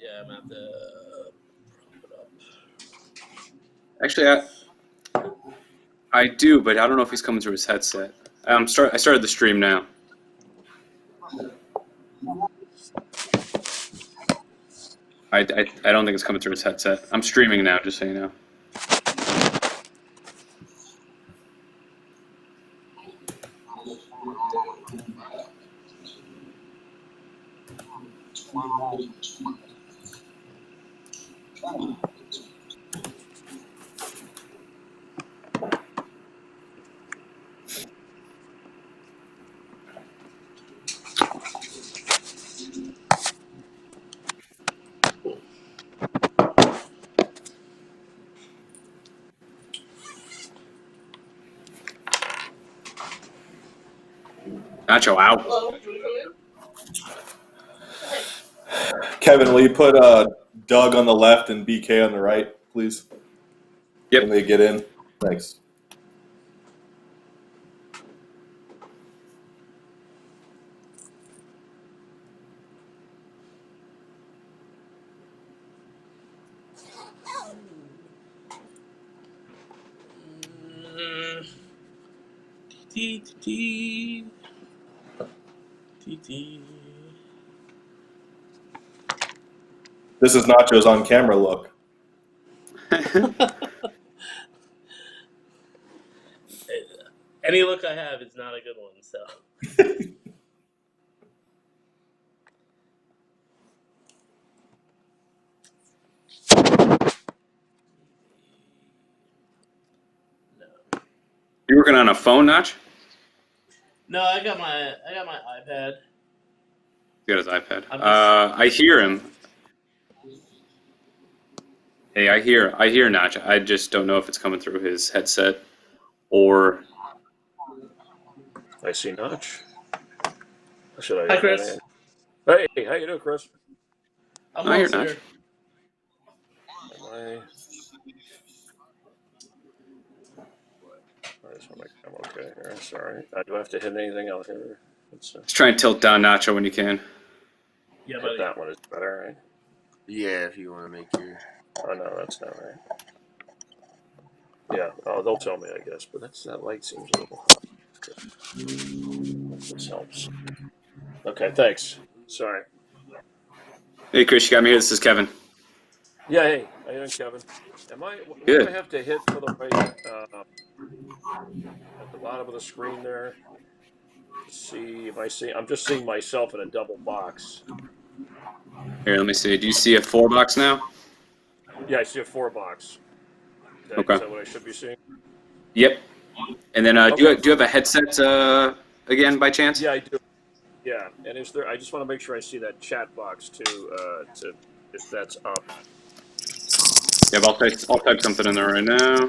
Yeah, I'm gonna have to prop it up. Actually, I do, but I don't know if he's coming through his headset. I started the stream now. I don't think it's coming through his headset. I'm streaming now, just so you know. Nacho out. Hello. Kevin, will you put Doug on the left and BK on the right, please? Yep. When they get in. Thanks. This is Nacho's on camera look. Any look I have is not a good one, so. No. You working on a phone, Notch? No, I got my iPad. He got his iPad. I hear him. Hey, I hear Notch. I just don't know if it's coming through his headset or. I see Notch. Should I? Hi, Chris. Hey, how you doing, Chris? I'm I hear also Notch. here. I just want to make sure I'm okay here. Sorry. Do I have to hit anything else here? Just try and tilt down Nacho when you can. Yeah, But buddy. that one is better, right? Yeah, if you want to make your. Oh no, that's not right. Yeah. Oh, they'll tell me, I guess. But that light seems a little hot. This helps. Okay, thanks. Sorry. Hey, Chris, you got me here. This is Kevin. Yeah. Hey, how you doing, Kevin? What Good. do I have to hit for the right at the bottom of the screen there? See if I see. I'm just seeing myself in a double box. Here, let me see. Do you see a 4 box now? Yeah, I see a 4 box. Okay. Is that what I should be seeing? Yep. And then Okay. do you have a headset again by chance? Yeah, I do. Yeah, and is there? I just want to make sure I see that chat box too. If that's up. Yeah, I'll type something in there right now.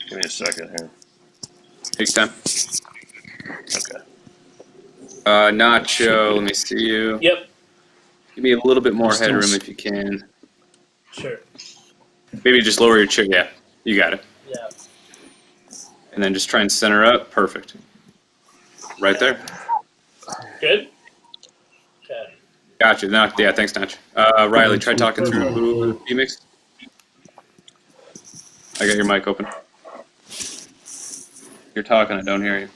Give me a second here. Take time. Okay. Nacho, let me see you. Yep. Give me a little bit more headroom if you can. Sure. Maybe just lower your chair. Yeah, you got it. Yeah. And then just try and center up. Perfect. Right there. Good? Okay. Gotcha. No, yeah, thanks, Notch. Riley, try talking through Phoenix. I got your mic open. You're talking, I don't hear you.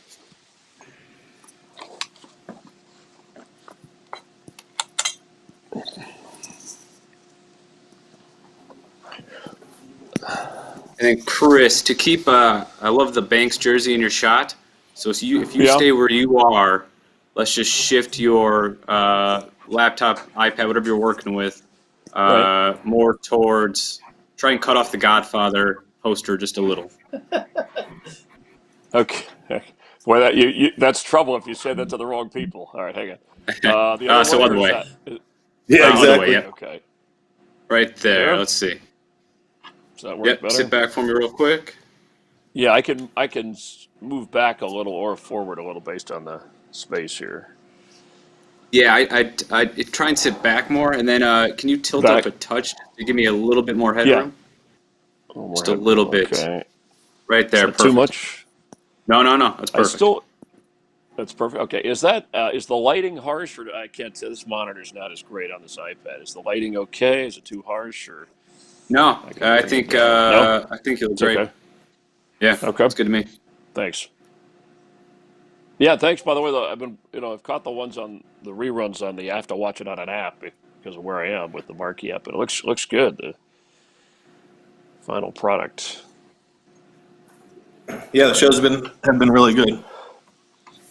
And then Chris, to keep, I love the Banks jersey in your shot. So if you stay where you are, let's just shift your laptop, iPad, whatever you're working with, more towards, try and cut off the Godfather poster just a little. Okay. Boy, that's trouble if you say that to the wrong people. All right, hang on. The other So way, other or is way. that- Yeah, Other exactly. way, yeah. Okay. Right there. There? Let's see. Does that work Yep. better? Sit back for me real quick. Yeah, I can move back a little or forward a little based on the space here. Yeah, I try and sit back more, and then can you tilt Back. up a touch to give me a little bit more headroom? Just a little bit. Okay. Right there. Is that Perfect. too much? No. That's perfect. That's perfect. Okay, is the lighting harsh, or I can't tell? This monitor's not as great on this iPad. Is the lighting okay? Is it too harsh, or No, I can bring it down? No, I think you look it's great. okay. Yeah, Okay, it's good to me. thanks. Yeah, thanks. By the way, though, I've caught the ones on the reruns on the. I have to watch it on an app because of where I am with the Marquee app, but it looks good. The final product. Yeah, the shows have been really good.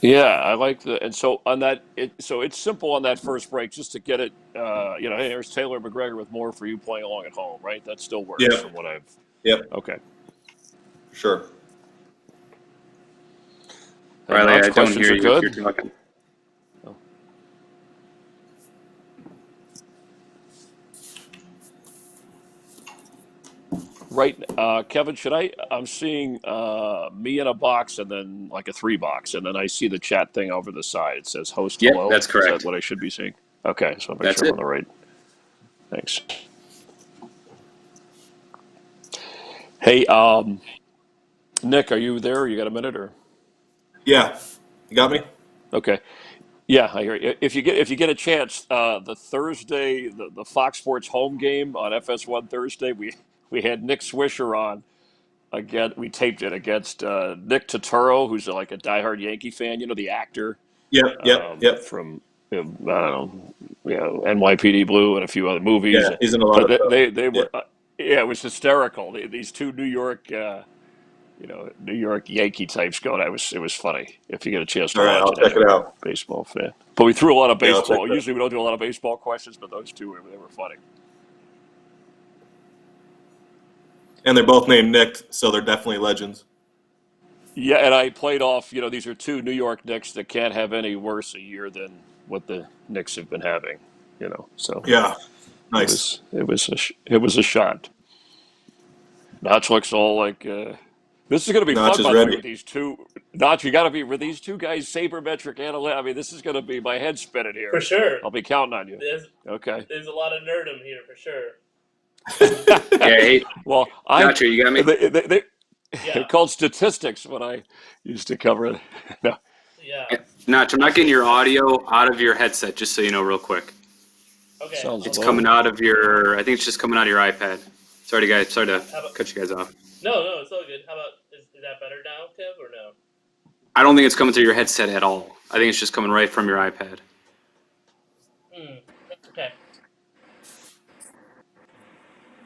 Yeah, I like and so on that. So it's simple on that first break just to get it. Hey, there's Taylor McGregor with more for you playing along at home, right? That still works Yeah. from what I've. Yep. Okay. Sure. And Riley, Notch I don't questions hear are you if you're good. talking. Oh. Right, Kevin. I'm seeing me in a box and then like a 3 box, and then I see the chat thing over the side. It says "host Yep, hello." that's Is that correct. what I should be seeing? Okay, so I'll make That's sure I'm on it. the right. Thanks. Hey, Nick, are you there? You got a minute or? Yeah. You got me? Okay. Yeah, I hear you. If you get a chance, the Thursday, the Fox Sports home game on FS1 Thursday, we had Nick Swisher on again. We taped it against Nick Totoro, who's like a diehard Yankee fan. You know, the actor Yep. from I don't know, NYPD Blue and a few other movies. Yeah, he's in a lot But of stuff. they Yeah. were yeah, it was hysterical. These two New York. New York Yankee types going. It was funny if you get a chance to All right, watch I'll it check if it you're a out. baseball fan. But we threw a lot of Yeah, I'll check baseball. it out. Usually we don't do a lot of baseball questions, but those two they were funny. And they're both named Nick, so they're definitely legends. Yeah, and I played off. These are two New York Knicks that can't have any worse a year than what the Knicks have been having. So Yeah. it Nice. was it was a shot. Notch looks all like. This is going to be Notch fun, is by the way, ready. with these two. Notch, you got to be with these two guys, sabermetric analyst. I mean, this is going to be my head spinning For here. sure. I'll be counting on you. There's Okay. there's a lot of nerdum here for sure. Yeah, hey, Well, Nacho, you got me? they're Yeah. called statistics when I used to cover it. No. Yeah. Yeah, Nacho, I'm not getting your audio out of your headset, just so you know, real quick. Okay. Sounds It's low. coming out of I think it's just coming out of your iPad. Sorry, guys. Sorry to How about, cut you guys off. no, it's all good. How about is that better now, Kev, or no? I don't think it's coming through your headset at all. I think it's just coming right from your iPad. Okay.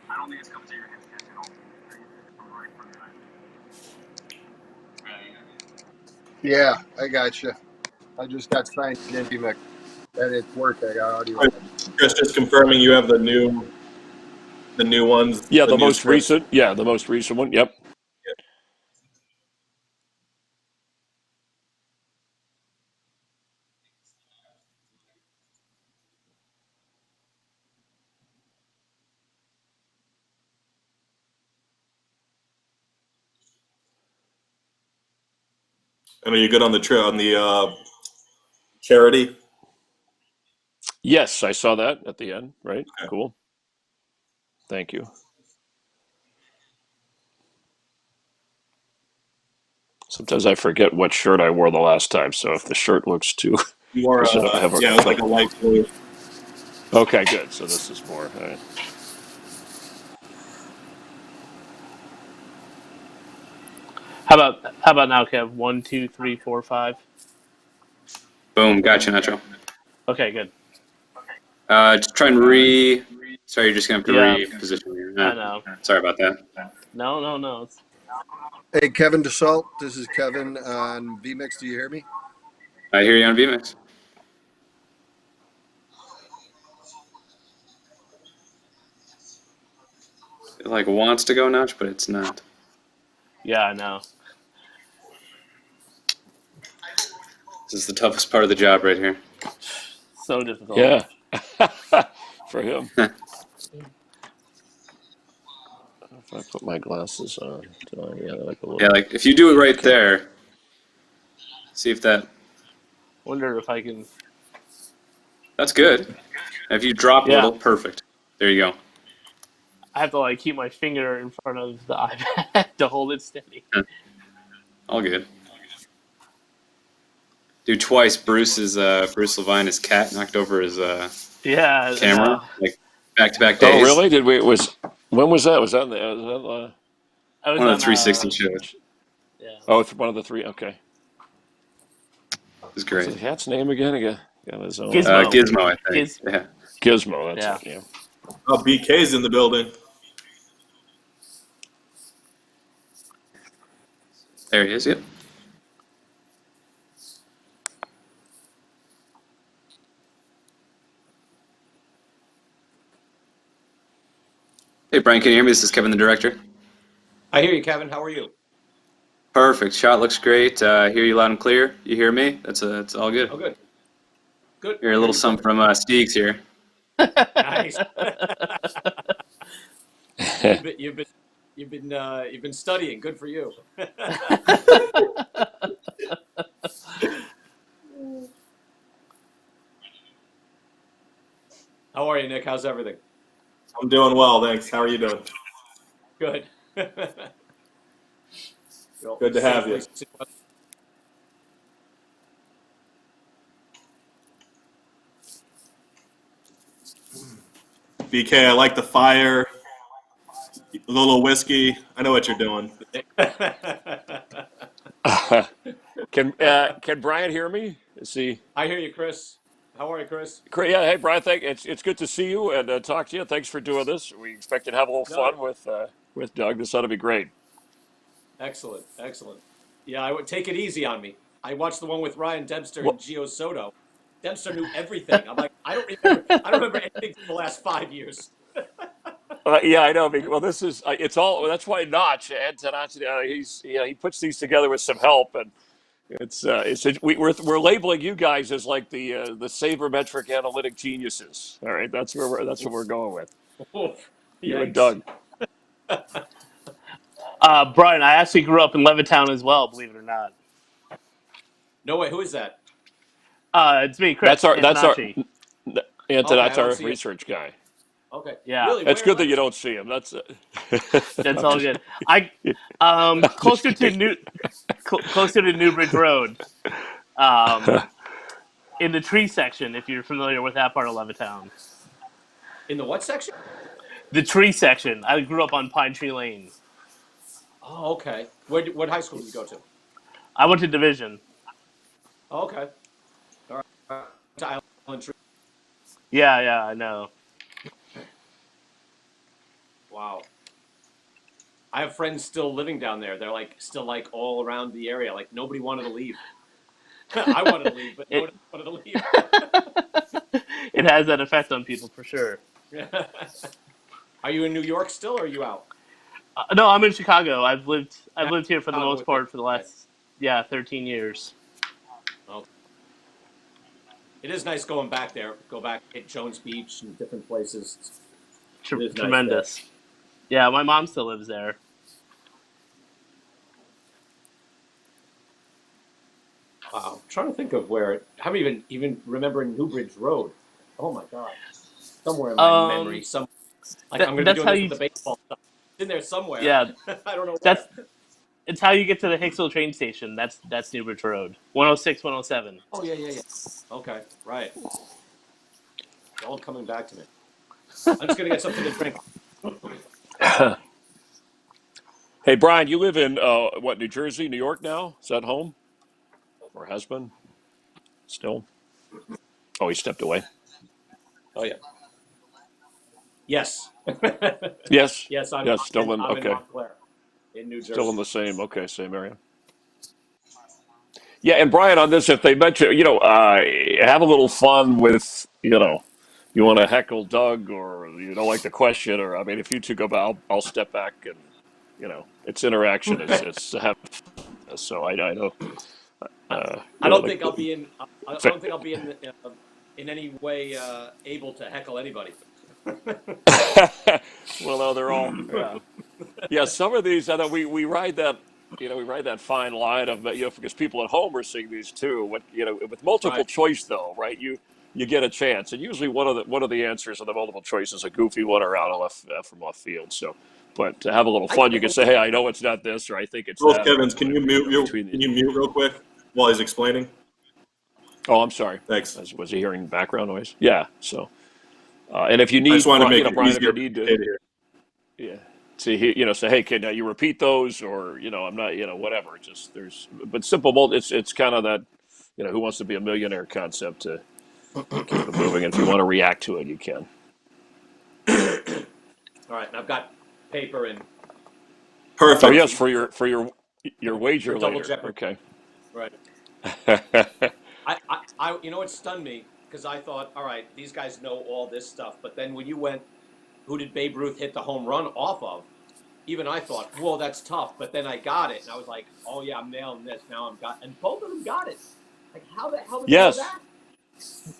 I don't think it's coming through your headset at all. Right from your Yeah, I got you. I just got signed in VMix, and it's worked. I got audio. Chris, just confirming you have the new ones, Yeah, the the new most scripts. recent. Yeah, the most recent one. Yep. And are you good on the charity? Yes, I saw that at the end. Right. Okay. Cool. Thank you. Sometimes I forget what shirt I wore the last time. So if the shirt looks too, More, because I have yeah, it was like a light blue. Okay, good. So this is more. All right. How about now, Kev? 1, 2, 3, 4, 5. Boom, gotcha, Nacho. Okay, good. Just try and Sorry, you're just gonna have to Yeah, reposition here. I know. Sorry about that. No. Hey, Kevin Dusold. This is Kevin on VMix. Do you hear me? I hear you on VMix. It like wants to go Notch, but it's not. Yeah, I know. This is the toughest part of the job right here. So difficult. Yeah. For him. If I put my glasses on, yeah, like a little. Yeah, like if you do it right there, see if that. Wonder if I can. That's good. If you drop a Yeah. little, perfect. There you go. I have to keep my finger in front of the iPad to hold it steady. All good. do twice. Bruce Levine, his cat knocked over his Yeah, camera, no. like back-to-back Oh, days. really? When was that? Was that I was One of on the 360 shows. yeah. it's one of the three? Okay. It was What's great. the cat's name again? Got his own Gizmo. Gizmo, I think. Giz Yeah. Gizmo. That's yeah. it. Yeah. Oh, BK's in the building. There he is. Yep. Hey, Brian, can you hear me? This is Kevin, the director. I hear you, Kevin. How are you? Perfect. Shot looks great. Hear you loud and clear. You hear me? That's all good. Oh, good. Good. Hear a little something from Steegs here. Nice. You've been studying. Good for you. How are you, Nick? How's everything? I'm doing well, thanks. How are you doing? Good. Good to have you. BK, I like the fire. A little whiskey. I know what you're doing. Can Brian hear me? Is he? I hear you, Chris. How are you, Chris? Great. Yeah. Hey, Brian. It's good to see you and talk to you. Thanks for doing this. We expect to have a little fun with Doug. This ought to be great. Excellent. Excellent. Yeah, I would take it easy on me. I watched the one with Ryan Dempster Well- and Gio Soto. Dempster knew everything. I'm like, I don't remember anything from the last 5 years. Yeah, I know. Well, this is it's all. That's why Notch Ed Tanach, he puts these together with some help, and we're labeling you guys as like the sabermetric analytic geniuses. All right, that's what we're going with. You and Yikes. Doug. Brian, I actually grew up in Levittown as well, believe it or not. No way. Who is that? It's me, Chris. That's our Okay, I don't see it. research guy. Okay. Yeah. Really? It's Where good that in you don't see him. That's That's all good. I closer to Newbridge Road. In the tree section, if you're familiar with that part of Levittown. In the what section? The tree section. I grew up on Pine Tree Lane. Oh, okay. What high school did you go to? I went to Division. Oh, okay. All right. To Island Tree. Yeah, I know. Wow. I have friends still living down there. They're still all around the area. Like nobody wanted to leave. I wanted to leave, but nobody wanted to leave. It has that effect on people for sure. Are you in New York still, or are you out? No, I'm in Chicago. I've lived here for the Chicago most part for the last 13 years. Okay. It is nice going back there. Go back at Jones Beach and different places. It is nice Tremendous. Yeah, my mom still lives there. Wow. I'm trying to think of where. I haven't even remembering Newbridge Road. Oh my God. Somewhere in my memory. I'm going to be doing this with the baseball stuff. It's in there somewhere. Yeah. I don't know where. It's how you get to the Hicksville train station. That's Newbridge Road. 106, 107. Oh, yeah. Okay, right. It's all coming back to me. I'm just going to get something to drink. Hey, Brian, you live in New Jersey, New York now? Is that home? Or has been? Still? Oh, he stepped away. Oh, yeah. Yes. Yes. Yes, I'm still in. I'm in Okay. Montclair, in New Jersey. Still in the same. Okay, same area. Yeah, and Brian, on this, if they mention, have a little fun with, you want to heckle Doug, or you don't like the question, or I mean, if you two go by, I'll step back, and it's interaction. It's have. So I know. I don't think I'll be in. I don't think I'll be in any way able to heckle anybody. Well, no, they're all. Yeah, some of these. I know we ride that. We ride that fine line of because people at home are seeing these too. With multiple Right. choice though, right? You get a chance, and usually one of the answers on the multiple choice is a goofy one or out of from left field. So, but to have a little fun, you can say, "Hey, I know it's not this," or "I think it's Both that." Kevin's, can you mute between real quick while he's explaining? Oh, I'm sorry. Thanks. Was he hearing background noise? Yeah. So, and if you I just need, wanted to make it Brian, if easier you for need BK to, to hear. yeah, say, say, hey, can you repeat those, or I'm not, whatever. Just but simple. It's kind of that, who wants to be a millionaire concept to keep it moving. And if you want to react to it, you can. All right, and I've got paper and Oh Perfect. yes, for your for wager double later. jeopardy. Okay. Right. It stunned me because I thought, all right, these guys know all this stuff. But then when you went, who did Babe Ruth hit the home run off of? Even I thought, well, that's tough. But then I got it, and I was like, oh yeah, I'm nailing this. Now and both of them got it. Like, how the hell did they know Yes. that?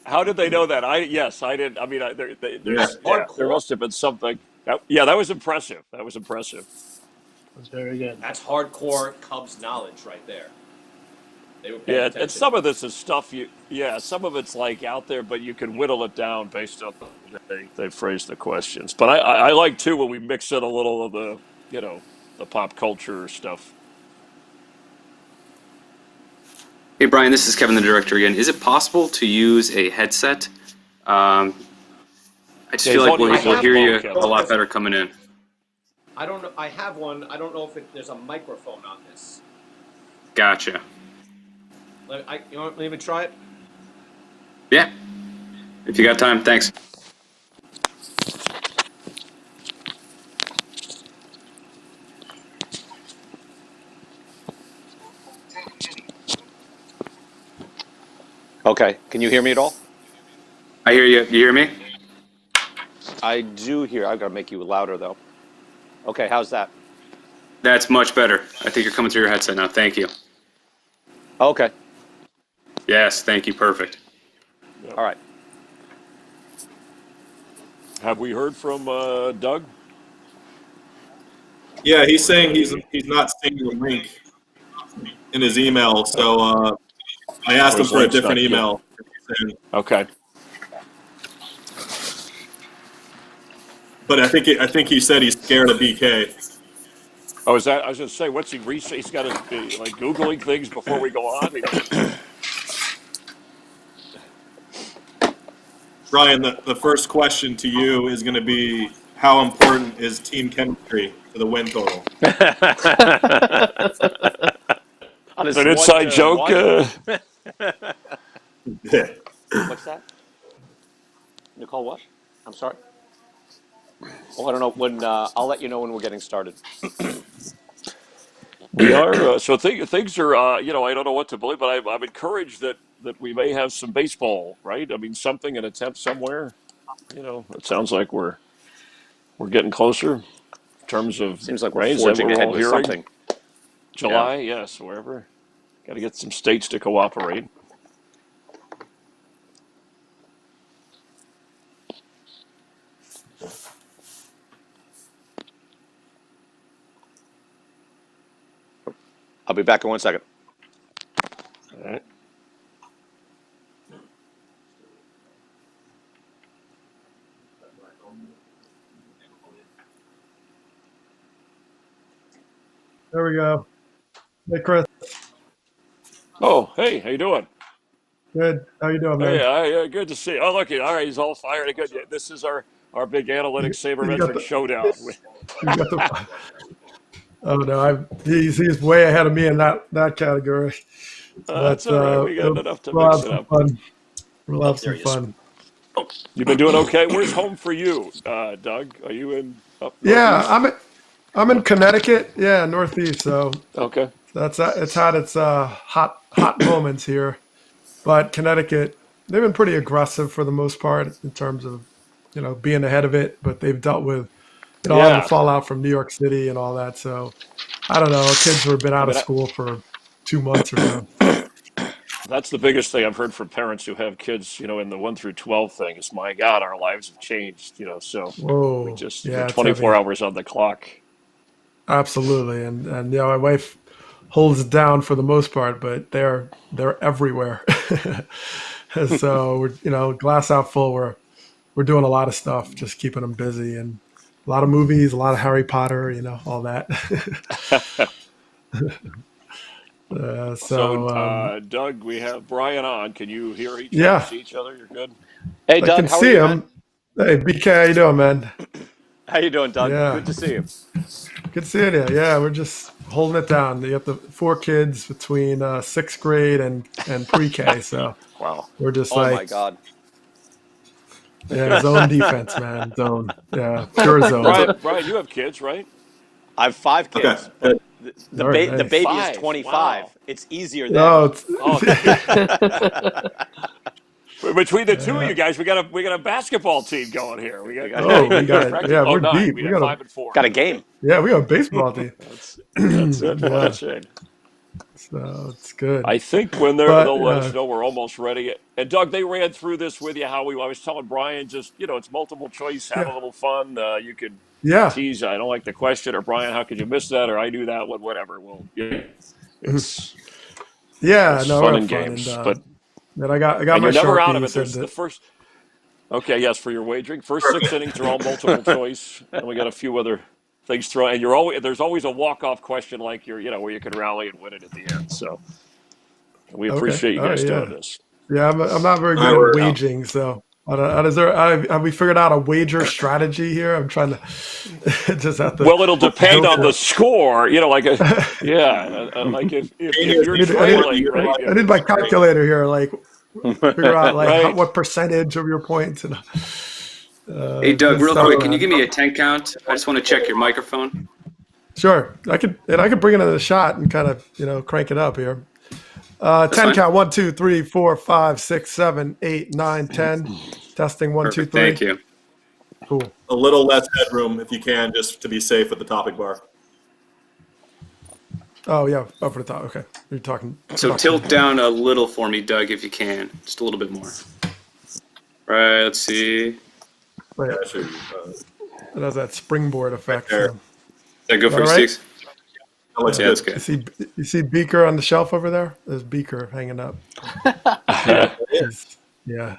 How did they know that? I didn't. I mean, Yeah. That's there hardcore. must have been something. That was impressive. That was impressive. That's very good. That's hardcore Cubs knowledge right there. They were paying Yeah, and attention. some of this is stuff some of it's like out there, but you can whittle it down based on the way they phrase the questions. But I like too when we mix in a little of the pop culture stuff. Hey, Brian, this is Kevin, the director again. Is it possible to use a headset? I just Yeah, feel he's like on your we'll hear phone, you Kevin. a lot better coming in. I don't know. I have one. I don't know if there's a microphone on this. Gotcha. You want me to try it? Yeah. If you got time, thanks. Okay. Can you hear me at all? I hear you. You hear me? I do hear. I've got to make you louder, though. Okay. How's that? That's much better. I think you're coming through your headset now. Thank you. Okay. Yes, thank you. Perfect. All right. Have we heard from Doug? Yeah, he's saying he's not seeing the link in his email, so I asked Or him his for a link's different not good? email. Okay. But I think he said he's scared of BK. Oh, is that? I was going to say, what's he research? He's got to be like Googling things before we go on. He doesn't. Ryan, the first question to you is going to be, how important is team chemistry to the win total? On It's this an one inside to joke. one. What's that? Nicole, what? I'm sorry. Oh, I don't know when. I'll let you know when we're getting started. We are so things are. I don't know what to believe, but I'm encouraged that we may have some baseball, right? I mean, something an attempt somewhere. It sounds like we're getting closer in terms of Seems like we're right. Is that what forging we're ahead all with hearing? something. Yeah. July, yes, wherever. Got to get some states to cooperate. I'll be back in 1 second. All right. There we go. Hey, Chris. Oh, hey, how you doing? Good. How you doing, man? Hey, good to see you. Oh, look, all right, he's all fired. Good. Yeah, this is our big analytics He's got sabermetric the. showdown. He's got the. Oh no, he's way ahead of me in that category. That's But all right. We got enough to we'll mix have it some up. fun. We'll Oh, have there some he is. fun. Oh, you've been doing okay. Where's home for you, Doug? Are you in up Yeah, northeast? I'm in Connecticut. Yeah, Northeast. So Okay. it's had its hot moments here, but Connecticut, they've been pretty aggressive for the most part in terms of being ahead of it. But they've dealt with all the Yeah. fallout from New York City and all that. So I don't know. Kids who have been I out of mean, school for 2 months or so. that's the biggest thing I've heard from parents who have kids, in the 1 through 12 thing is, my God, our lives have changed, so Whoa, we're yeah, it's 24 heavy. hours on the clock. Absolutely, and my wife holds it down for the most part, but they're everywhere. So we're glass half full. We're doing a lot of stuff, just keeping them busy, and a lot of movies, a lot of Harry Potter, all that. So Doug, we have Brian on. Can you hear each other, yeah, see each other? You're good? Hey, I Doug, can how are see you, man? him. Hey, BK, how you doing, man? How you doing, Doug? Yeah, Good to see you. good seeing you. Yeah, we're just holding it down. You got the 4 kids between 6th grade and pre-K, so Wow. we're just Oh, my like, God. yeah, zone defense, man. Zone, yeah, pure zone. Brian, you have kids, right? I have 5 Okay. kids, but the All right, the nice. baby is 5. 25. Wow. It's easier then. Oh, it's, Oh, between the two of you guys, we got a basketball team going here. We got oh, we got it. practice. Yeah, Oh, we're 9. deep. We We have got 5 and 4. Got a game. yeah, we got a baseball team. That's it. Yeah, Watching. so it's good. I think when But they'll let us know we're almost ready. And Doug, they ran through this with you. I was telling Brian, just it's multiple choice. Have a little fun. You could yeah, tease. I don't like the question, or Brian, how could you miss that? Or I do that one. Whatever. Well, it's yeah, no, we fun have and fun, games, and I got and my you're never out of Sharpies it. There's and the first. Okay, yes, for your wagering, first 6 innings are all multiple choice, and we got a few other things thrown. And there's always a walk-off question like where you can rally and win it at the end. So we okay, appreciate you all right, guys doing yeah. this. Yeah, I'm not very All right, good we're at out. waging, so have we figured out a wager strategy here? I'm trying to just have to Well, it'll depend go on for the it. score. Like if you're trailing, right? I need my calculator here, like figure out like Right. what percentage of your points and Hey, Doug, good real stuff, quick, can you man. give me a 10 count? I just want to check your microphone. Sure, I could bring it in a shot and kind of crank it up here. 10 fine. count, 1, 2, 3, 4, 5, 6, 7, 8, 9, 10. Testing 1, 2, Perfect. 3. Thank you. Cool. A little less headroom if you can, just to be safe with the topic bar. Oh yeah, up for the top. Okay, you're talking. So tilt down a little for me, Doug, if you can. Just a little bit more. Right, let's see. Wait, Yeah, sure. it has that springboard effect. there. So. Is that good Is for that you, right? Sticks? That looks Yeah, good. that's good. You see Beaker on the shelf over there? There's Beaker hanging up. Yeah.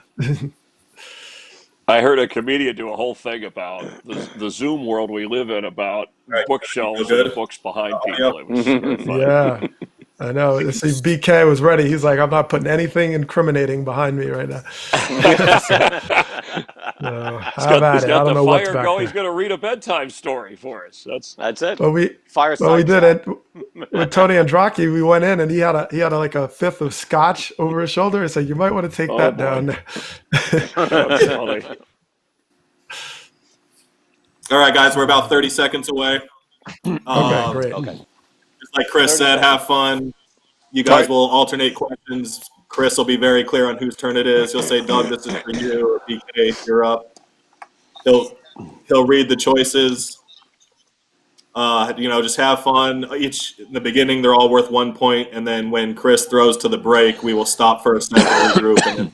I heard a comedian do a whole thing about the Zoom world we live in, about Right. bookshelves Feel and the good? books behind Oh, people. It was very funny. Yeah. I know. You see, BK was ready. He's like, I'm not putting anything incriminating behind me right now. So, He's have at got it. I don't the know what's fire back going. there. He's going to read a bedtime story for us. That's it. Well, we Fireside did chat. it with Tony Andracki. We went in and he had like a fifth of scotch over his shoulder. I said, you might want to take that boy. down. That's funny. All right, guys, we're about 30 seconds away. Okay, great. Okay. Just like Chris 30 said, seconds. have fun. You guys will alternate questions. Chris will be very clear on whose turn it is. He'll say, Doug, this is for you, or BK, you're up. He'll read the choices. Just have fun. In the beginning, they're all worth 1 point, and then when Chris throws to the break, we will stop for a second, regroup, and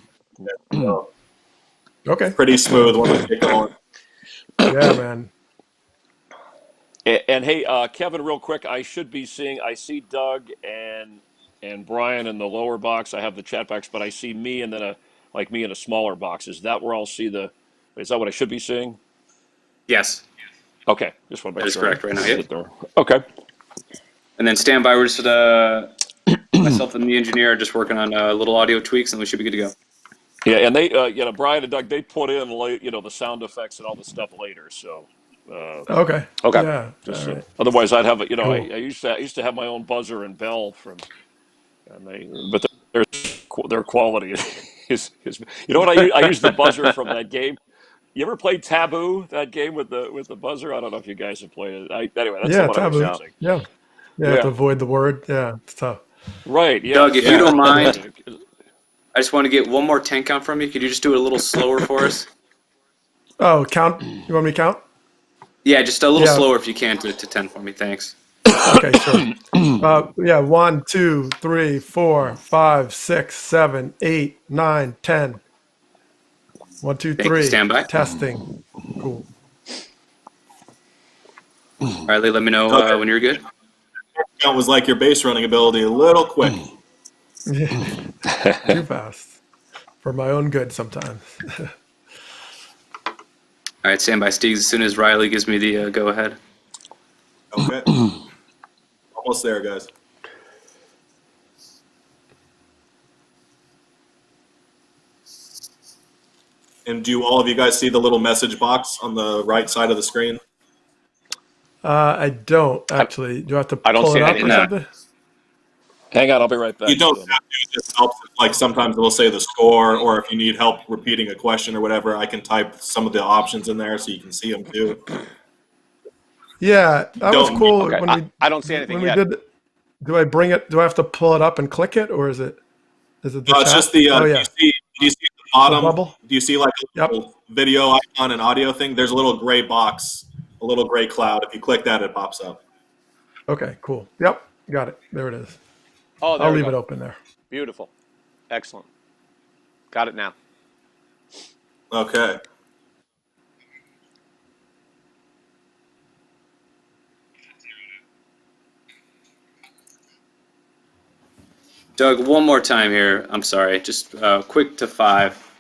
then Okay. pretty smooth when we get going. Yeah, man. And hey, Kevin, real quick, I see Doug and Brian in the lower box. I have the chat box, but I see me and then me in a smaller box. Is that where I'll see is that what I should be seeing? Yes, Okay, just want to that make is sure. correct right now. Yep. There. Okay. And then stand by. We're just myself and the engineer are just working on little audio tweaks, and we should be good to go. Yeah, and they, Brian and Doug, they put in the sound effects and all the stuff later. So. Okay. Okay. Yeah. Just, all right. otherwise, I'd have Cool. I used to have my own buzzer and bell but their quality is you know what I use the buzzer from that game. You ever played Taboo? That game with the buzzer? I don't know if you guys have played it. Anyway, that's the Yeah, one I was taboo. using. Yeah. Yeah, to avoid the word. Yeah, it's tough. Right. Yeah. Doug, if you don't mind, I just want to get one more 10 count from you. Could you just do it a little slower for us? Oh, count. You want me to count? Yeah, just a little slower if you can to 10 for me. Thanks. Okay, sure. 1, 2, 3, 4, 5, 6, 7, 8, 9, 10. 1, 2, 3. Stand by. Testing. Cool. All right, Lee, let me know when you're good. Count was like your base running ability, a little quick. Too fast. For my own good sometimes. All right, stand by, Steegs. As soon as Riley gives me the go-ahead. Okay. Almost there, guys. And do all of you guys see the little message box on the right side of the screen? I don't actually. Do I have to I don't pull see it up anything or yet. something? Hang on, I'll be right back. You don't have to. It just helps. Like sometimes it'll say the score, or if you need help repeating a question or whatever, I can type some of the options in there so you can see them too. Yeah, that was Don't. cool. Okay, I don't see anything when we yet. did. Do I bring it? Do I have to pull it up and click it, or is it the It's chat? just the. Oh Do yeah, you see the the bottom? bubble. Do you see like a Yep. little video icon and audio thing? There's a little gray box, a little gray cloud. If you click that, it pops up. Okay, cool. Yep, got it. There it is. Oh, there I'll we leave go. it open there. Beautiful. Excellent. Got it now. Okay. Doug, one more time here. I'm sorry. Just quick to 5,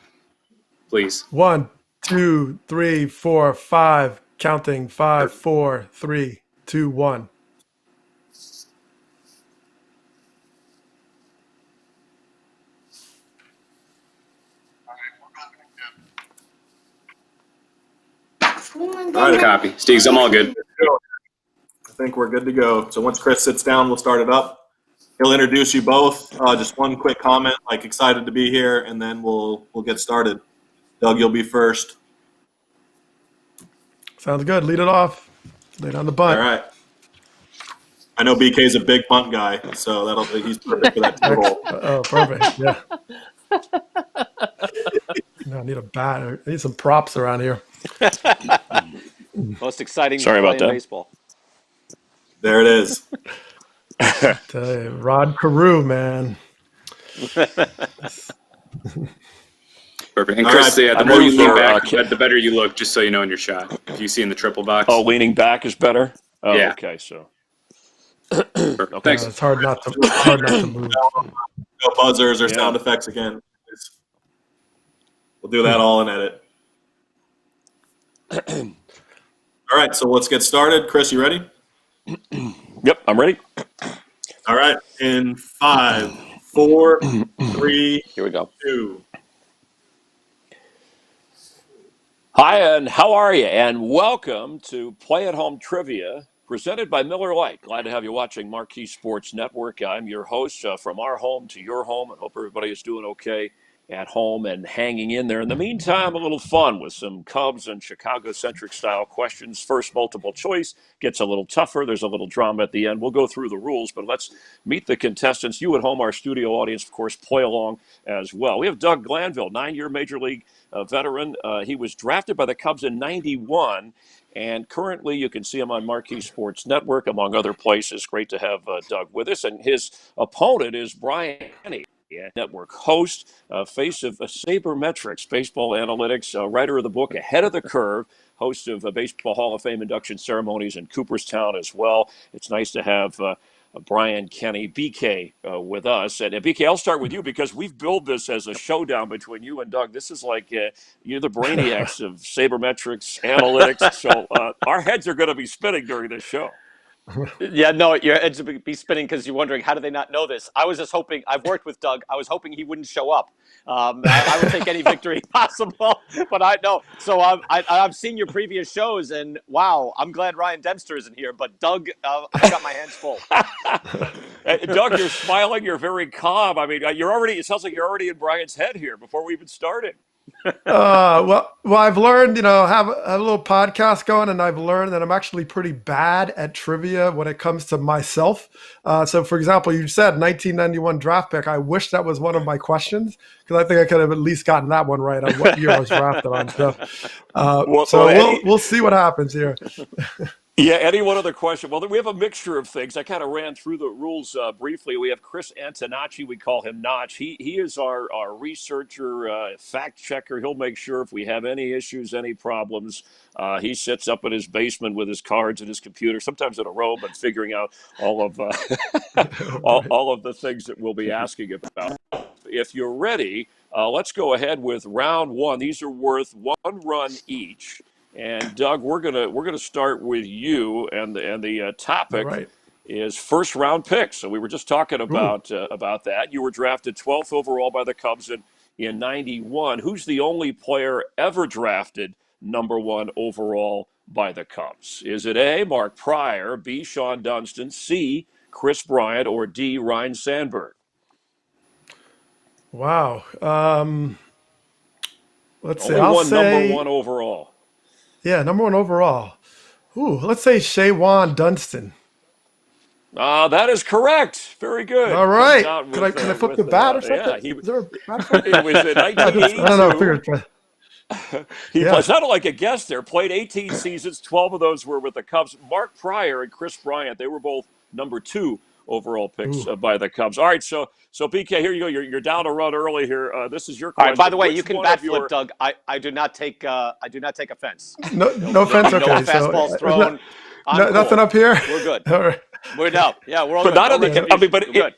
please. 1, 2, 3, 4, 5. Counting. 5, 4, 3, 2, 1. All right. Copy. Steegs, I'm all good. I think we're good to go. So once Chris sits down, we'll start it up. He'll introduce you both. Just one quick comment, like excited to be here, and then we'll get started. Doug, you'll be first. Sounds good. Lead it off. Lay down the All bunt. right. I know BK's a big bunt guy, so he's perfect for that total. Oh, perfect. Yeah. No, I need a bat. I need some props around here. Most exciting Sorry play about in that. baseball. There it is. Tell you, Rod Carew, man. Perfect. And All Chris, right. yeah, the I'm more you ready lean for, back, the better you look, just so you know in your shot. If you see in the triple box. Oh, leaning back is better? Oh, Yeah. okay, so. Perfect. Okay. Thanks. It's hard not to move. No buzzers or Yeah. sound effects again. We'll do that all in edit. All right, so let's get started. Chris, you ready? Yep, I'm ready. All right. In 5, 4, 3, Here we go. 2. Hi, and how are you? And welcome to Play at Home Trivia, presented by Miller Lite. Glad to have you watching Marquee Sports Network. I'm your host from our home to your home, and hope everybody is doing okay at home and hanging in there. In the meantime, a little fun with some Cubs and Chicago-centric style questions. First, multiple choice gets a little tougher. There's a little drama at the end. We'll go through the rules, but let's meet the contestants. You at home, our studio audience, of course, play along as well. We have Doug Glanville, 9-year Major League veteran. He was drafted by the Cubs in '91, and currently you can see him on Marquee Sports Network, among other places. Great to have Doug with us. And his opponent is Brian Kenny, network host, face of Sabermetrics, baseball analytics, writer of the book Ahead of the Curve, host of Baseball Hall of Fame induction ceremonies in Cooperstown as well. It's nice to have Brian Kenny, BK, with us. And BK, I'll start with you because we've billed this as a showdown between you and Doug. This is like you're the brainiacs of sabermetrics, analytics. So our heads are going to be spinning during this show. Yeah, no, your heads would be spinning because you're wondering, how do they not know this? I was just hoping, I've worked with Doug, I was hoping he wouldn't show up. I would take any victory possible, but I know. So I've seen your previous shows, and wow, I'm glad Ryan Dempster isn't here, but Doug, I've got my hands full. Doug, you're smiling, you're very calm. I mean, it sounds like you're already in Brian's head here before we even started. Well, I've learned, have a little podcast going, and I've learned that I'm actually pretty bad at trivia when it comes to myself. So, for example, you said 1991 draft pick. I wish that was one of my questions because I think I could have at least gotten that one right on what year I was drafted on. So, we'll see what happens here. Yeah, any one other question? Well, we have a mixture of things. I kind of ran through the rules briefly. We have Chris Antonacci. We call him Notch. He is our researcher, fact checker. He'll make sure if we have any issues, any problems. He sits up in his basement with his cards and his computer, sometimes in a row, but figuring out all of all of the things that we'll be asking about. If you're ready, let's go ahead with round one. These are worth 1 run each. And Doug, we're gonna start with you, and the topic is first round picks. So we were just talking about that. You were drafted 12th overall by the Cubs in in 91. Who's the only player ever drafted #1 overall by the Cubs? Is it A, Mark Pryor, B, Sean Dunston, C, Chris Bryant, or D, Ryne Sandberg? Wow. Let's see. Only I'll one say #1 overall. yeah, #1 overall. Ooh, let's say Shawan Dunston. That is correct. Very good. All Comes right. out Can I with flip the bat or something? yeah. He Is there a bat flip? it was in I don't know. I 1982. figured. He Yeah. sounded like a guest there. Played 18 seasons. 12 of those were with the Cubs. Mark Pryor and Chris Bryant. They were both #2 overall picks Ooh. by the Cubs. All right. So BK, here you go. You're down a run early here. This is your All question. right. By the way, Which you can one bat of flip, your Doug. I do not take offense. No offense. No Okay. So fastballs thrown. I'm nothing cool. up here. We're good. All right. We're no. Yeah, we're all but good. not No in the. I retribution. mean, but We're good.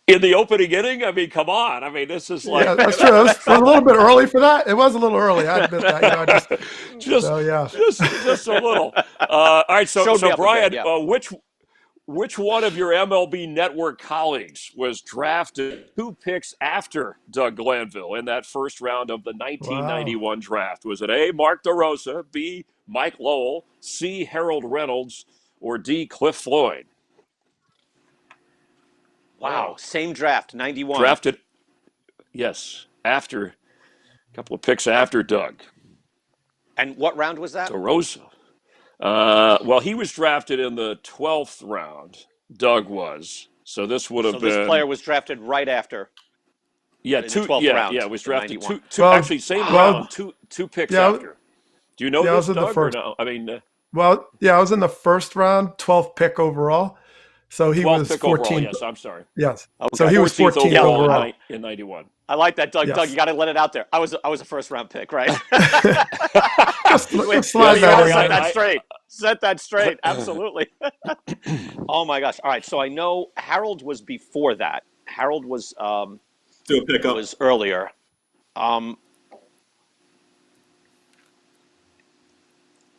in the opening inning. I mean, come on. I mean, this is like Yeah, that's true. It was a little bit early for that. It was a little early. I admit that. just so yeah. just a little. All right. So Showed me up a Brian, bit, yeah. which one of your MLB Network colleagues was drafted 2 picks after Doug Glanville in that first round of the 1991 draft? Was it A, Mark DeRosa, B, Mike Lowell, C, Harold Reynolds, or D, Cliff Floyd? Wow. Same draft, 91. Drafted, yes, after a couple of picks after Doug. And what round was that? DeRosa. Well, he was drafted in the 12th round. Doug was. So this would have So been. this player was drafted right after. Yeah, in the 12th round Yeah, it was in drafted 91. two Well, actually same round, two picks yeah, after. Do you know yeah, I this, was in the Doug, or first. no? I mean, Well, yeah, I was in the first round, 12th pick overall. So he 12th was pick 14th. overall. Yes, I'm sorry. Yes. Okay. So he was 14th 14th overall overall. in 91. I like that, Doug. Yes. Doug, you got to let it out there. I was a first round pick, right? Just slide You that gotta in set there. that straight. Set that straight. Absolutely. Oh my gosh. All right. So I know Harold was before that. Harold was Do a pickup. was earlier.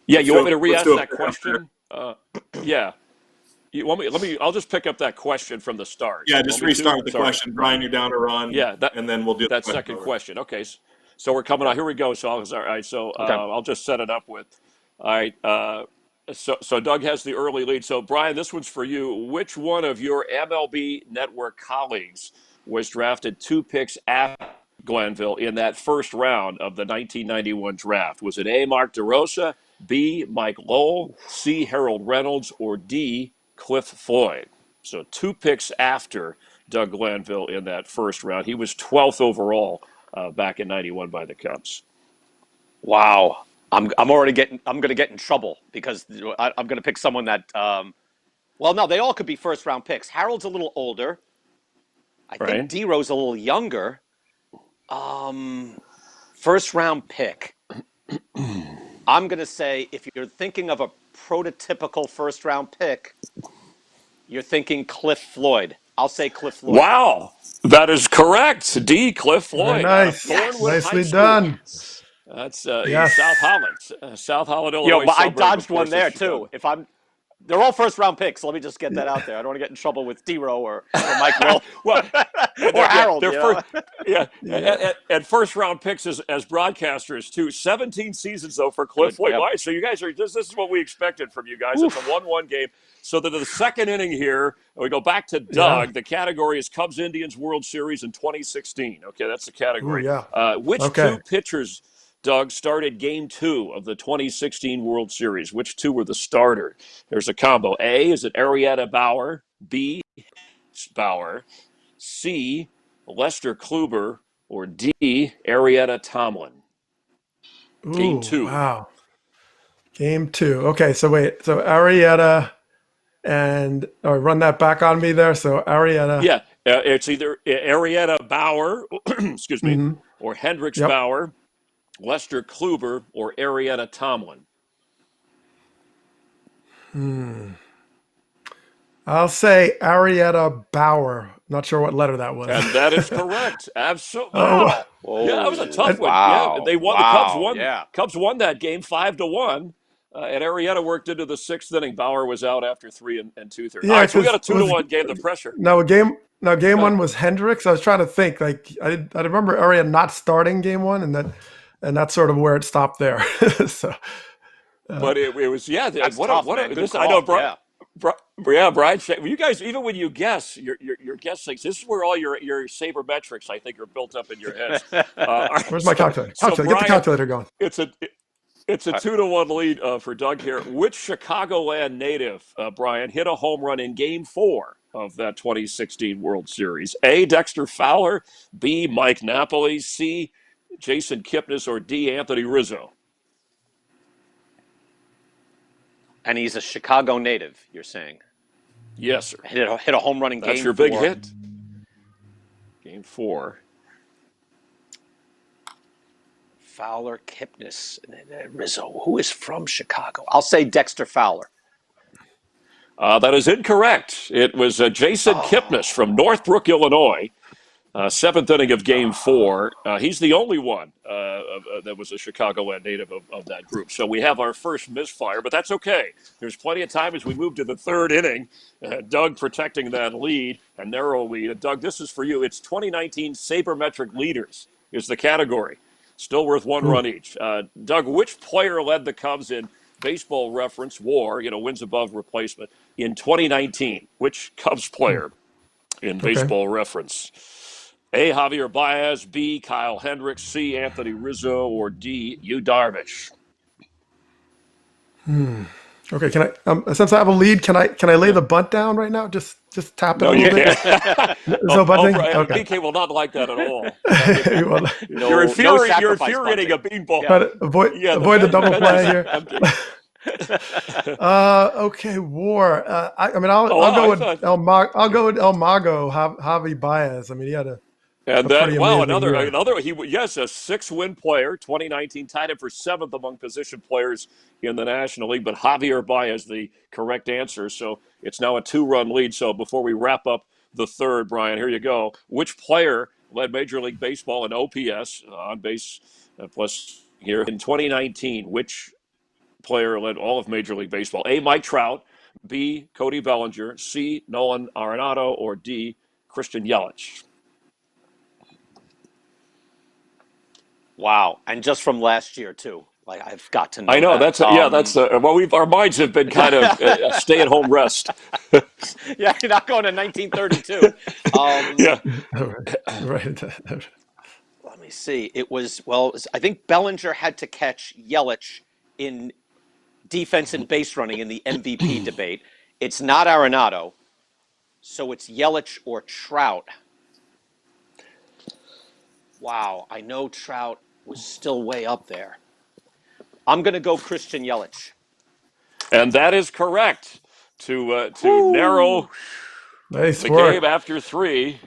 Yeah, you want me to Let's re-ask do a that pickup question? Yeah. You want me? I'll just pick up that question from the start. Yeah, You just want me to? restart the Sorry. question. Brian, you're down to run. Yeah, and then we'll do that the second over. question. Okay, so we're coming on. Here we go. So all right. So Okay. I'll just set it up with. All right. So Doug has the early lead. So Brian, this one's for you. Which one of your MLB Network colleagues was drafted 2 picks after Glanville in that first round of the 1991 draft? Was it A, Mark DeRosa, B, Mike Lowell, C, Harold Reynolds, or D, Cliff Floyd? So 2 picks after Doug Glanville in that first round. He was 12th overall back in 91 by the Cubs. Wow. I'm going to get in trouble because I'm going to pick someone that. Well, no, they all could be first round picks. Harold's a little older. I think D-Rose a little younger. First round pick. I'm going to say if you're thinking of a prototypical first round pick, you're thinking Cliff Floyd. I'll say Cliff Floyd. Wow, that is correct. D, Cliff Floyd. Very nice. Thornwood Nicely High School. done. That's Yes. South Holland, Yo, Illinois. but I suburb, dodged of course, one there of Chicago. too. They're all first round picks. So let me just get that out there. I don't want to get in trouble with D-Row or Mike Will. Well, or Harold. they're You know? and first round picks as broadcasters too. 17 seasons though for Cliff Floyd. Yep. Why? So you guys are this is what we expected from you guys. It's a 1-1 game. So that the second inning here, we go back to Doug. Yeah. The category is Cubs Indians World Series in 2016. Okay, that's the category. Ooh, yeah. Which Okay. 2 pitchers, Doug, started Game 2 of the 2016 World Series? Which 2 were the starter? There's a combo. A, is it Arrieta Bauer? B, Bauer? C, Lester Kluber? Or D, Arrieta Tomlin? Game Ooh, 2. Wow. Game 2. Okay, so wait. So Arrieta and run that back on me there. So Arrieta. Yeah, it's either Arrieta Bauer, excuse me, Mhm. or Hendricks Yep. Bauer, Lester Kluber, or Arrieta Tomlin. I'll say Arrieta Bauer. Not sure what letter that was. And that is correct. Absolutely. Oh. Whoa. Yeah, that was a tough one. Wow. Yeah, they won. Wow. The Cubs won. Yeah. Cubs won that game 5-1. And Arietta worked into the 6th inning. Bauer was out after 3 and 2/3. All Yeah, right, so we got a because 2-1 game. The pressure. game Go one ahead. was Hendricks. I was trying to think. Like I remember Area not starting game one, and that's sort of where it stopped there. So, But it was That's what tough, a man. Good this call. I know Brian. Yeah. Yeah, Brian. You guys, even when you guess, your guess things. This is where all your sabermetrics, I think, are built up in your heads. All right, where's my calculator? so Get the Brian, calculator going. it's a 2-1 lead for Doug here. Which Chicagoland native, Brian, hit a home run in Game 4 of that 2016 World Series? A. Dexter Fowler, B. Mike Napoli, C. Jason Kipnis, or D. Anthony Rizzo? And he's a Chicago native, you're saying? Yes, sir. Hit a home run in That's Game your 4. big hit. Game 4. Fowler, Kipnis, Rizzo. Who is from Chicago? I'll say Dexter Fowler. That is incorrect. It was Jason Kipnis from Northbrook, Illinois. 7th inning of Game 4. He's the only one that was a Chicagoland native of that group. So we have our first misfire, but that's okay. There's plenty of time as we move to the 3rd inning. Doug protecting that lead, a narrow lead. And Doug, this is for you. It's 2019 Sabermetric Leaders is the category. Still worth 1 run each. Doug, which player led the Cubs in Baseball Reference WAR, wins above replacement, in 2019? Which Cubs player in Baseball Reference? A. Javier Baez, B. Kyle Hendricks, C. Anthony Rizzo, or D. Yu Darvish? Okay, can I? Since I have a lead, can I lay the bunt down right now? Just tap it a little bit. No bunting. Okay. PK will not like that at all. You're You're infuriating a beanball. Avoid the double play here. Okay, WAR. I'll go with El Mago, Javi Baez. I mean, he had a another year. a 6-win player. 2019 tied him for 7th among position players in the National League, but Javier Baez the correct answer. So it's now a 2-run lead. So before we wrap up the 3rd, Brian, here you go. Which player led Major League Baseball in OPS, on base plus here in 2019? Which player led all of Major League Baseball? A. Mike Trout, B. Cody Bellinger, C. Nolan Arenado, or D. Christian Yelich? Wow. And just from last year, too. Like, I've got to know I know. that. Our minds have been kind of stay-at-home rest. Yeah, you're not going to 1932. Right. Let me see. I think Bellinger had to catch Yelich in defense and base running in the MVP debate. It's not Arenado, so it's Yelich or Trout. Wow, I know Trout was still way up there. I'm going to go Christian Yelich. And that is correct to narrow Nice the work. game after 3.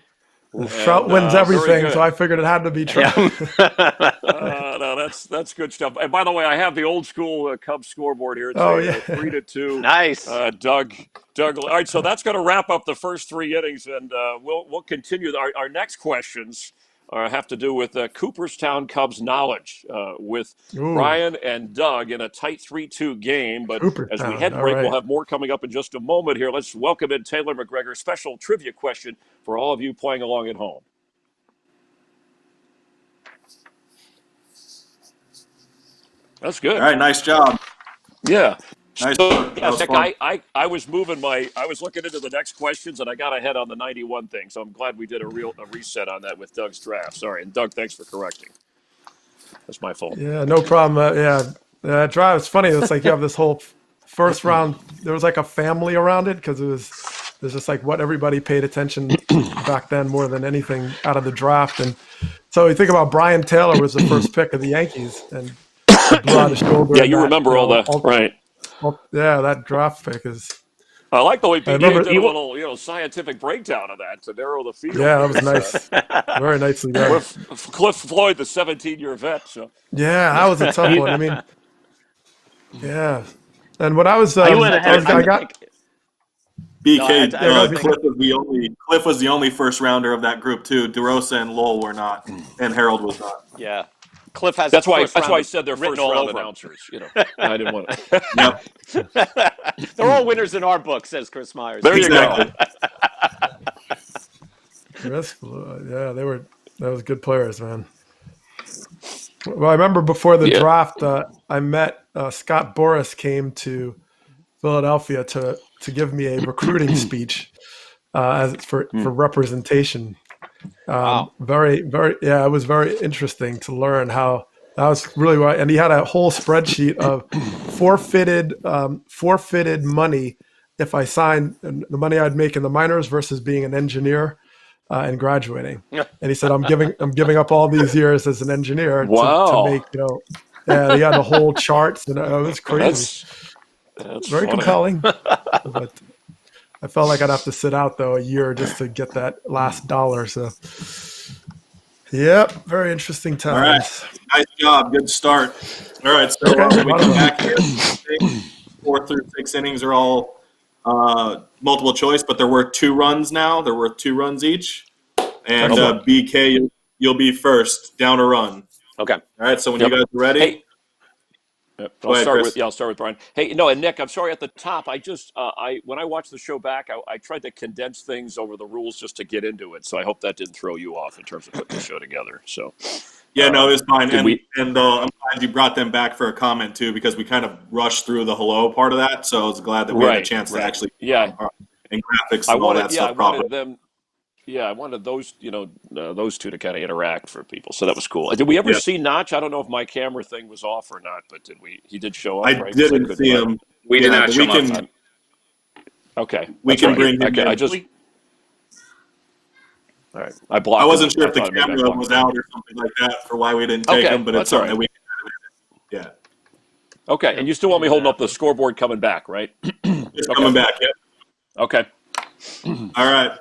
Trout wins everything, so I figured it had to be Trout. No, that's good stuff. And by the way, I have the old school Cubs scoreboard here. It's 3-2. Nice. Doug. All right, so that's going to wrap up the first 3 innings, and we'll continue. Our next questions have to do with Cooperstown Cubs knowledge with Brian and Doug in a tight 3-2 game. But as we head break, we'll have more coming up in just a moment here. Let's welcome in Taylor McGregor. Special trivia question for all of you playing along at home. That's good. All right, nice job. Yeah. Nice. I was looking into the next questions, and I got ahead on the 91 thing. So I'm glad we did a reset on that with Doug's draft. Sorry, and Doug, thanks for correcting. That's my fault. Yeah, no problem. Drive. It's funny. It's like you have this whole first round. There was like a family around it because there's just like what everybody paid attention back then more than anything out of the draft. And so you think about Brian Taylor was the first pick of the Yankees and blew out his shoulder. Yeah, you remember all that, right? That draft pick is. I like the way PK did a little, scientific breakdown of that to narrow the field. Yeah, that was nice. Very nicely done. Cliff Floyd, the 17-year vet. So. Yeah, that was a tough one. I mean, yeah. And when I was, I got. BK, Cliff was the only first rounder of that group too. DeRosa and Lowell were not, and Harold was not. Yeah. Cliff has That's why. first That's round why I said they're written first all round over 'em. announcers. I didn't want to. Yep. They're all winners in our book, says Chris Myers. There you Exactly. go. Chris, yeah, that was good players, man. Well, I remember before the Yeah. draft, I met Scott Boras came to Philadelphia to give me a recruiting speech as for representation. Wow. Very, very, yeah, it was very interesting to learn how that was really right. And he had a whole spreadsheet of forfeited money if I signed, and the money I'd make in the minors versus being an engineer and graduating. And he said, I'm giving up all these years as an engineer to Wow. make, yeah, he had the whole charts, and it was crazy. That's Very funny. compelling. But I felt like I'd have to sit out though a year just to get that last dollar. So, yep, very interesting All right. times. Nice job. Good start. All right. So Okay, we come back here. 4 through 6 innings are all multiple choice, but there were 2 runs now. There were 2 runs each. And BK, you'll be first down a run. Okay. All right. So when you guys are ready. Hey, Go ahead, Chris. I'll start with Brian. Hey, no, and Nick, I'm sorry at the top. I just, when I watched the show back, I tried to condense things over the rules just to get into it. So I hope that didn't throw you off in terms of putting the show together. So, yeah, no, it was fine. And we- I'm glad you brought them back for a comment too, because we kind of rushed through the hello part of that. So I was glad that we had a chance to actually, and graphics and all that stuff. I wanted them. Yeah, I wanted those, those two to kind of interact for people. So that was cool. Did we ever see Notch? I don't know if my camera thing was off or not, but did we? He did show up. I right? didn't see him. We did not show up. Okay, we can bring him in. I just. All right, I blocked. I wasn't sure if the maybe I camera blocked was him. out or something like that for why we didn't take him, but it's something that we can. Yeah. Okay, and you still want me holding up the scoreboard coming back, right? It's coming back. Yeah. Okay. All right.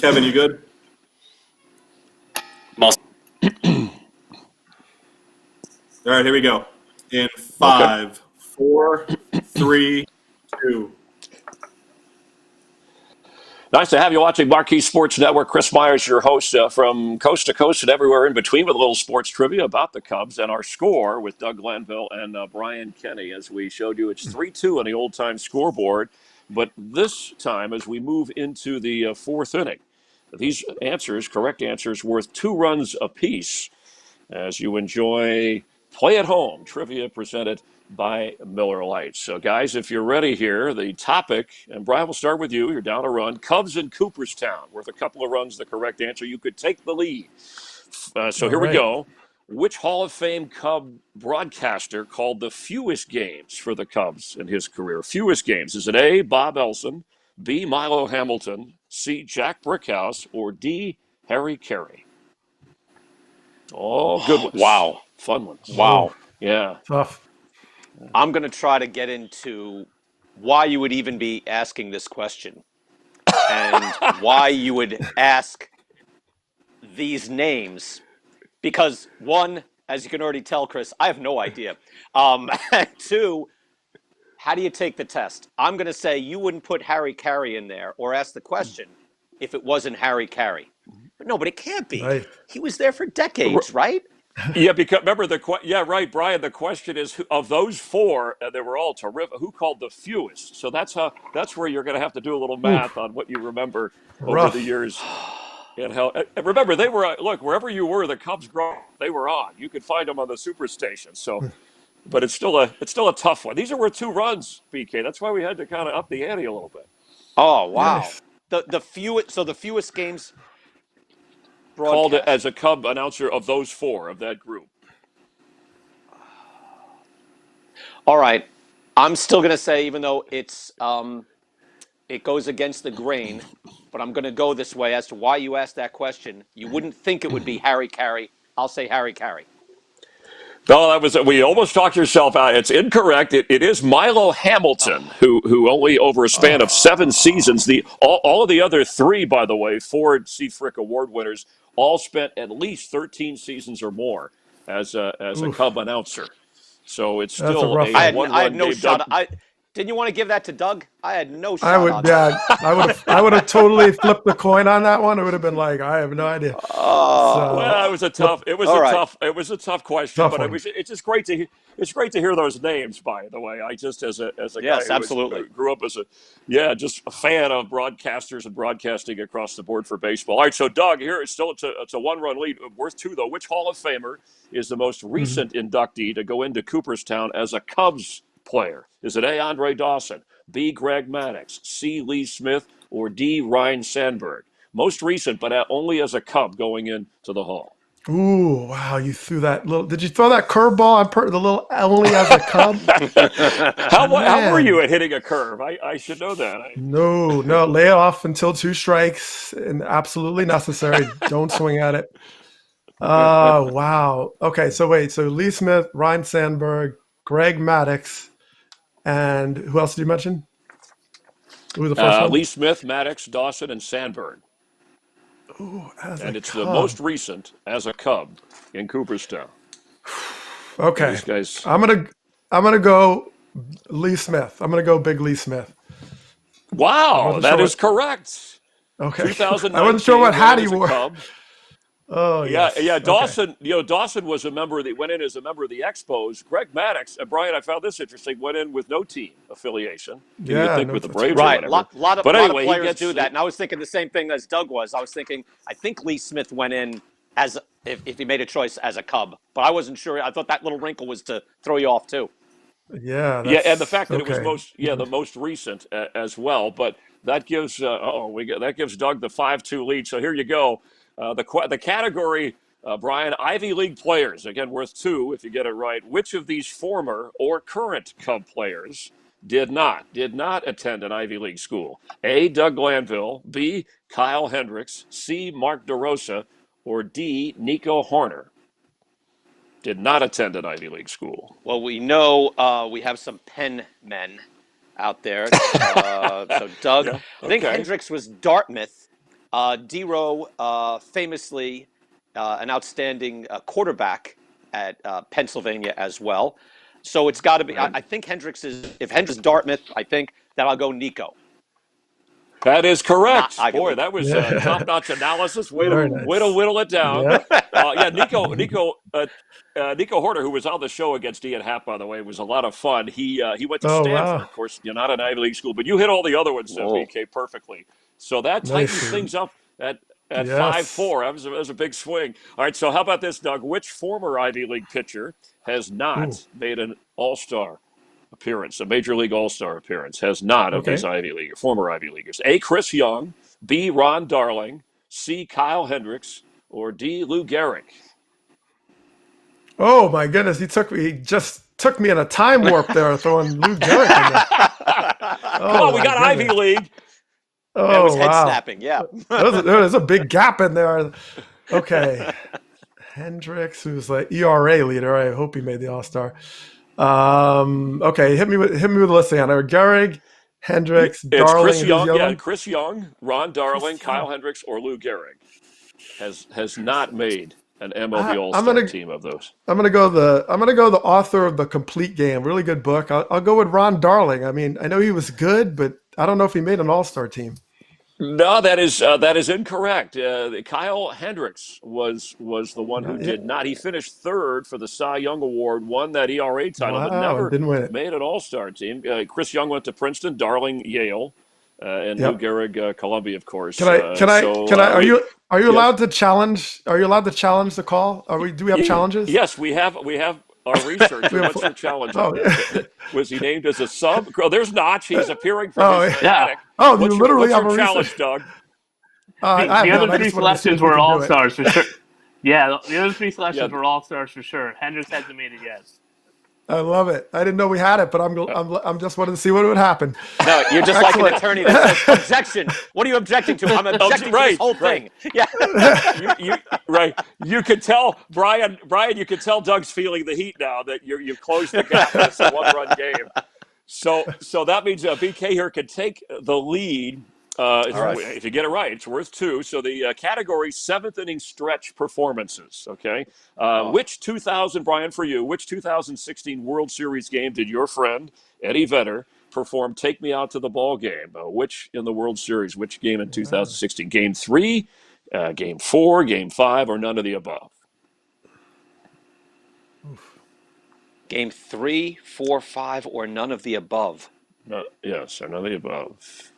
Kevin, you good? I'm all All right, here we go. In 5, 4, 3, 2. Nice to have you watching Marquee Sports Network. Chris Myers, your host from coast to coast and everywhere in between with a little sports trivia about the Cubs and our score with Doug Glanville and Brian Kenny. As we showed you, it's 3-2 on the old-time scoreboard. But this time, as we move into the 4th inning, these correct answers, worth 2 runs apiece as you enjoy Play at Home trivia presented by Miller Lite. So, guys, if you're ready here, the topic, and Brian, we'll start with you. You're down a run. Cubs in Cooperstown, worth a couple of runs, the correct answer. You could take the lead. Here we go. Which Hall of Fame Cub broadcaster called the fewest games for the Cubs in his career? Fewest games. Is it A, Bob Elson, B, Milo Hamilton, C, Jack Brickhouse, or D, Harry Carey? Oh, good ones. Wow. Fun ones. Wow. Yeah. Tough. I'm going to try to get into why you would even be asking this question and why you would ask these names. Because, 1, as you can already tell, Chris, I have no idea. 2, how do you take the test? I'm going to say you wouldn't put Harry Carey in there or ask the question if it wasn't Harry Carey. But no, but it can't be. Right. He was there for decades, right? Yeah, because remember right, Brian. The question is, of those 4, they were all terrific. Who called the fewest? So that's where you're going to have to do a little math on what you remember over the years. And how? And remember, they were wherever you were, the Cubs they were on. You could find them on the superstation. So, but it's still a tough one. These are worth 2 runs, BK. That's why we had to kind of up the ante a little bit. Oh wow! Nice. The fewest games called broadcast. as a Cub announcer of those 4 of that group. All right, I'm still going to say, even though it's it goes against the grain, but I'm going to go this way as to why you asked that question. You wouldn't think it would be Harry Carey. I'll say Harry Carey. No, we almost talked yourself out. It's incorrect. It is Milo Hamilton, who only over a span of 7 seasons, all of the other 3, by the way, Ford C. Frick Award winners, all spent at least 13 seasons or more as a Cub announcer. So it's still rough a one. one-run I had no game. shot. Didn't you want to give that to Doug? I had no I shot would, on yeah, that. I would have totally flipped the coin on that one. It would have been like, I have no idea. Well, So, it was a flip, tough. It was All a right. tough. It was a tough question, tough but one. it's just great to. It's great to hear those names. By the way, I just as a guy Yes, who was, absolutely. grew up as just a fan of broadcasters and broadcasting across the board for baseball. All right, so Doug, here it's a 1-run lead, worth 2 though. Which Hall of Famer is the most Mhm. recent inductee to go into Cooperstown as a Cubs player? Is it A. Andre Dawson, B. Greg Maddux, C. Lee Smith, or D. Ryan Sandberg? Most recent, but only as a Cub going into the Hall. Ooh, wow! You threw that little. Did you throw that curveball on the little only as a Cub? How were you Man, at hitting a curve? I should know that. no, no. Lay off until 2 strikes and absolutely necessary. Don't swing at it. Wow. Okay, so wait. So Lee Smith, Ryan Sandberg, Greg Maddux, and who else did you mention? Who was the first one? Lee Smith, Maddux, Dawson, and Sandberg. Ooh, as a And it's the Cub. most recent as a Cub in Cooperstown. And Okay, these guys. I'm gonna go Lee Smith. I'm gonna go Big Lee Smith. I Wow, wasn't sure that is what. correct. Okay, I wasn't sure 2019 what went hat in he as a wore. Cub. Oh Yeah. yes. Okay. Dawson, Dawson was a member that went in as a member of the Expos. Greg Maddux, Brian, I found this interesting, went in with no team affiliation. You would Yeah. think No, with the that's Braves or correct. Right. whatever. Lot But of anyway, he players gets. do that. And I was thinking the same thing as Doug was. I was thinking, I think Lee Smith went in as if he made a choice as a Cub, but I wasn't sure. I thought that little wrinkle was to throw you off too. Yeah, Yeah, and the that's fact that it was okay. the most recent as well. But that gives that gives Doug the 5-2 lead. So here you go. The category, Brian, Ivy League players, again worth 2 if you get it right. Which of these former or current Cub players did not attend an Ivy League school? A. Doug Glanville, B. Kyle Hendricks, C. Mark DeRosa, or D. Nico Horner did not attend an Ivy League school. Well, we know we have some pen men out there. So Doug, Yeah. I think Okay. Hendricks was Dartmouth. D-Row, famously an outstanding quarterback at Pennsylvania as well. So it's got to be. Right. I think Hendricks is. If Hendricks is Dartmouth, I think that I'll go Nico. That is Not correct. Ivy Boy, League. that was Yeah. top-notch analysis. Way to Very way to nice. whittle it down. Yeah. Yeah, Nico Horner, who was on the show against Ian Happ, by the way, was a lot of fun. He went to Oh Stanford, wow. of course. You're not an Ivy League school, but you hit all the other ones, Whoa. BK, perfectly. So that tightens Nice. things up at Yes. 5-4. That was a big swing. All right, so how about this, Doug? Which former Ivy League pitcher has Ooh. not made an All-Star appearance, a Major League All-Star appearance, has not of these Okay. former Ivy Leaguers? A. Chris Young, B. Ron Darling, C. Kyle Hendricks, or D. Lou Gehrig? Oh my goodness. He just took me in a time warp there, throwing Lou Gehrig in there. Come Oh on, we my got Ivy goodness. League. That was Oh head wow. snapping. Yeah. There's a big gap in there. Okay. Hendricks, who's like ERA leader. I hope he made the All-Star. Okay, hit me with the list again. Gehrig, Hendricks, It's Darling, Chris and who's Young. the other Yeah, one? Chris Young, Ron Darling, Chris Kyle Young. Hendricks, or Lou Gehrig has not made an MLB I'm All-Star gonna team of those. I'm gonna go the author of The Complete Game. Really good book. I'll go with Ron Darling. I mean, I know he was good, but I don't know if he made an All-Star team. No, that is incorrect. Kyle Hendricks was the one who Yeah. did not. He finished third for the Cy Young Award, won that ERA title, but Wow, and never didn't win it. made an All-Star team. Chris Young went to Princeton, Darling Yale, and Lou Yep. Gehrig Columbia, of course. Can I? Can I? So Can I? Are you yes. allowed to challenge? Are you allowed to challenge the call? Do we have challenges? Yes, we have our researcher. We have- What's your challenge oh, on that? Was he named as a sub? Oh, there's Notch. He's appearing from oh, his Yeah. attic. oh, you What's literally your have a challenge, research. Doug? I The have none. other I three just wanted to see if selections we were could do all it. stars for sure. Yeah, the other three selections Yeah. were all stars for sure. Hendricks hasn't made it yet. I love it. I didn't know we had it, but I'm just wanted to see what would happen. No, you're just like Excellent. an attorney that says, objection. What are you objecting to? I'm objecting to this whole thing. Yeah. Right. You could tell Brian. You could tell Doug's feeling the heat now that you've closed the gap. It's a one-run game. So that means BK here can take the lead. If you get it right, it's worth 2. So the category 7th inning stretch performances. Okay. Which 2016 World Series game did your friend Eddie Vedder performed "Take Me Out to the Ball Game"? Which in the World Series? Which game in 2016? Game 3, Game 4, Game 5, or none of the above? Game 3, 4, 5, or none of the above. Yes, or none of the above.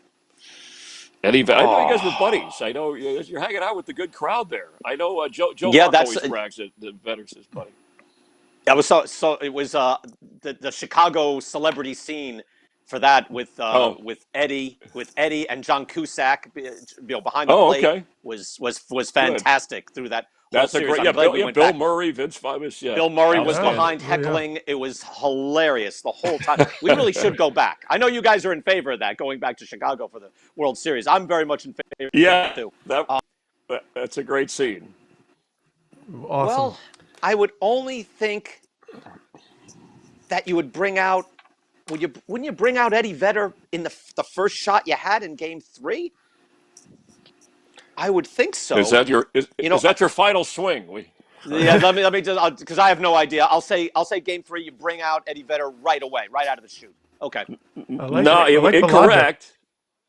Eddie, I know you guys were buddies. I know you're hanging out with the good crowd there. I know Joe Yeah, Buck that's always brags that Vetter's his buddy. That was so. It was the Chicago celebrity scene for that with Eddie and John Cusack, behind the plate Okay. was fantastic through that whole That's a series. great. I'm glad we went Bill back. Murray, Vince Famous. Yeah, Bill Murray was outstanding. behind heckling. It was hilarious the whole time. We really should go back. I know you guys are in favor of that, going back to Chicago for the World Series. I'm very much in favor. Yeah, too. that's a great scene. Awesome. Well, I would only think that you would bring out. Wouldn't you bring out Eddie Vedder in the first shot you had in Game 3? I would think so. Is that your is that your final swing? Yeah, let me just, because I have no idea. I'll say Game 3. You bring out Eddie Vedder right away, right out of the chute. Okay. Incorrect.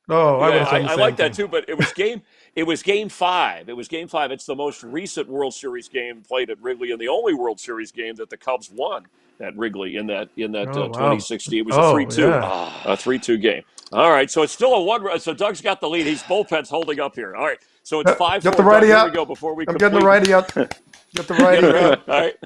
Oh, I like that too. But it was Game 5. It was Game 5. It's the most recent World Series game played at Wrigley, and the only World Series game that the Cubs won at Wrigley in that 2016. It was a 3-2 game. All right, so it's still a 1. So Doug's got the lead. He's bullpen's holding up here. All right, so it's 5-4. Get the righty up. Here we go before we I'm getting the righty up. Get the righty up. All right.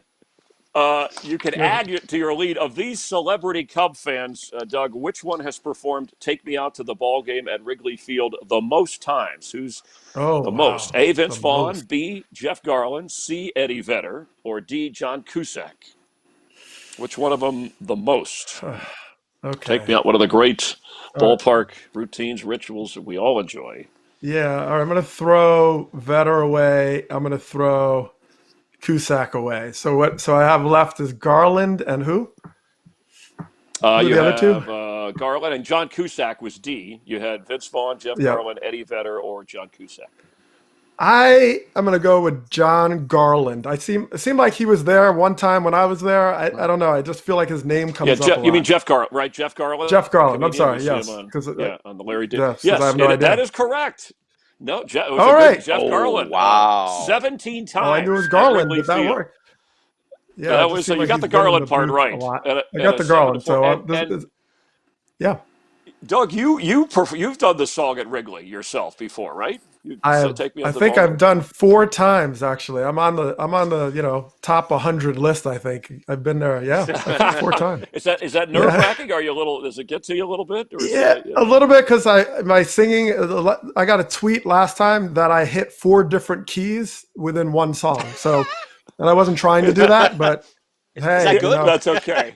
You can add to your lead of these celebrity Cub fans, Doug. Which one has performed "Take Me Out to the Ball Game" at Wrigley Field the most times? Who's the most? A. Vince Vaughn, B. Jeff Garland, C. Eddie Vedder, or D. John Cusack? Which one of them the most? Okay. Take Me Out. One of the great ballpark routines, rituals that we all enjoy. Yeah. All right. I'm going to throw Vedder away. I'm going to throw Cusack away. So I have left is Garland and who? You the have other two? Garland, and John Cusack was D. You had Vince Vaughn, Jeff Garland, Eddie Vedder, or John Cusack. I'm going to go with John Garland. It seemed like he was there one time when I was there. I don't know. I just feel like his name comes up a lot. You mean Jeff Garland, right? Jeff Garland? Jeff Garland. I'm sorry. Yes. On the Larry David. Yes, I have no idea. That is correct. No, it was All right. Jeff Garland. Wow. 17 times. Oh, I knew it was Garland, but that worked. Yeah, that was you got the Garland part right. I got the Garland. So yeah. Doug, you've done the song at Wrigley yourself before, right? I think I've done 4 times actually. I'm on the top 100 list. I think I've been there. Yeah, I think 4 times. Is that nerve wracking? Are you a little? Does it get to you a little bit? Or a little bit because my singing. I got a tweet last time that I hit 4 different keys within one song. So, and I wasn't trying to do that, but. Hey, is that good? That's okay.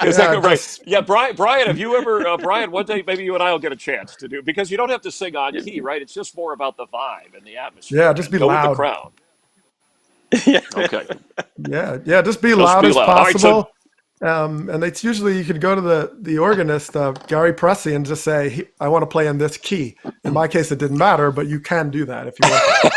Is that good? Right. Yeah, Brian, have you ever, Brian, one day maybe you and I will get a chance to do, because you don't have to sing on key, right? It's just more about the vibe and the atmosphere. Yeah, just be loud. With the crowd. Okay. Yeah, just be loud as possible. And it's usually you could go to the organist, Gary Pressey, and just say, I want to play in this key. In my case, it didn't matter, but you can do that if you want to.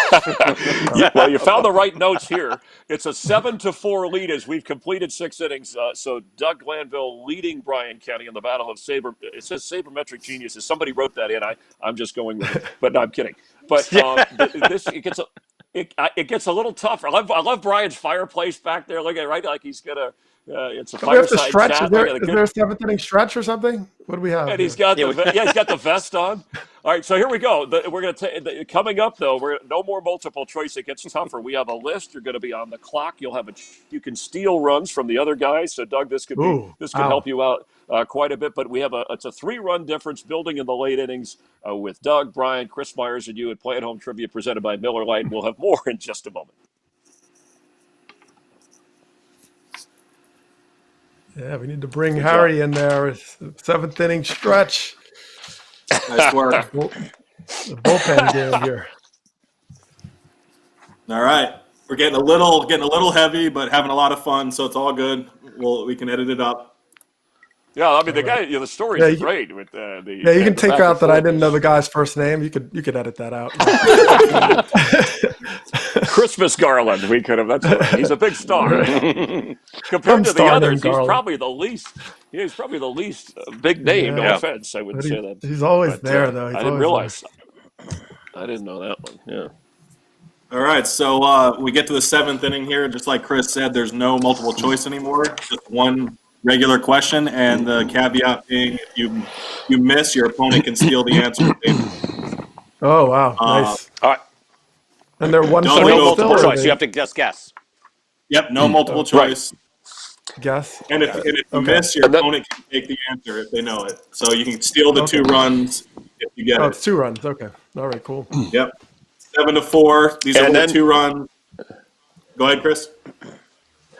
Well, you found the right notes here. It's a 7-4 lead as we've completed 6 innings. So Doug Glanville leading Brian Kenny in the battle of it says sabermetric geniuses. Somebody wrote that in. I'm just going with it. But no, I'm kidding. But it gets a little tougher. I love Brian's fireplace back there. Look at it, right? Like he's gonna. It's a fireside chat. Is there a 7th inning stretch or something? What do we have? And he's got the vest on. All right, so here we go. We're going to coming up though. No more multiple choice. It gets tougher. We have a list. You're going to be on the clock. You can steal runs from the other guys. So Doug, this could help you out quite a bit. But it's a 3-run difference building in the late innings with Doug, Brian, Chris Myers, and you at Play at Home Trivia presented by Miller Lite. We'll have more in just a moment. Yeah, we need to bring Harry in there. 7th inning stretch. Nice work. The bullpen game here. All right, we're getting a little heavy, but having a lot of fun, so it's all good. We can edit it up. Yeah, I mean the stories are great with you can take out that I didn't know the guy's first name. You could edit that out. Christmas Garland. We could have. That's all right. He's a big star. Compared Some to the star named others, he's Garland. probably the least. He's probably the least big name. No Yeah. offense, I wouldn't But say that. he's always But there, though. He's I didn't always realize. I didn't know that one. Yeah. All right, so we get to the 7th inning here. Just like Chris said, there's no multiple choice anymore. Just one regular question, and the caveat being, if you miss, your opponent can steal the answer. Oh, wow. Nice. All right. And they're one Doug, point we No go multiple forward. choice. You have to just guess. Yep, no multiple choice. Guess. And if you Okay. miss, your opponent can take the answer if they know it. So you can steal the 2 runs if you get Oh, it. it's 2 runs. Okay. All right, cool. Yep. 7-4. These are the 2 runs. Go ahead, Chris.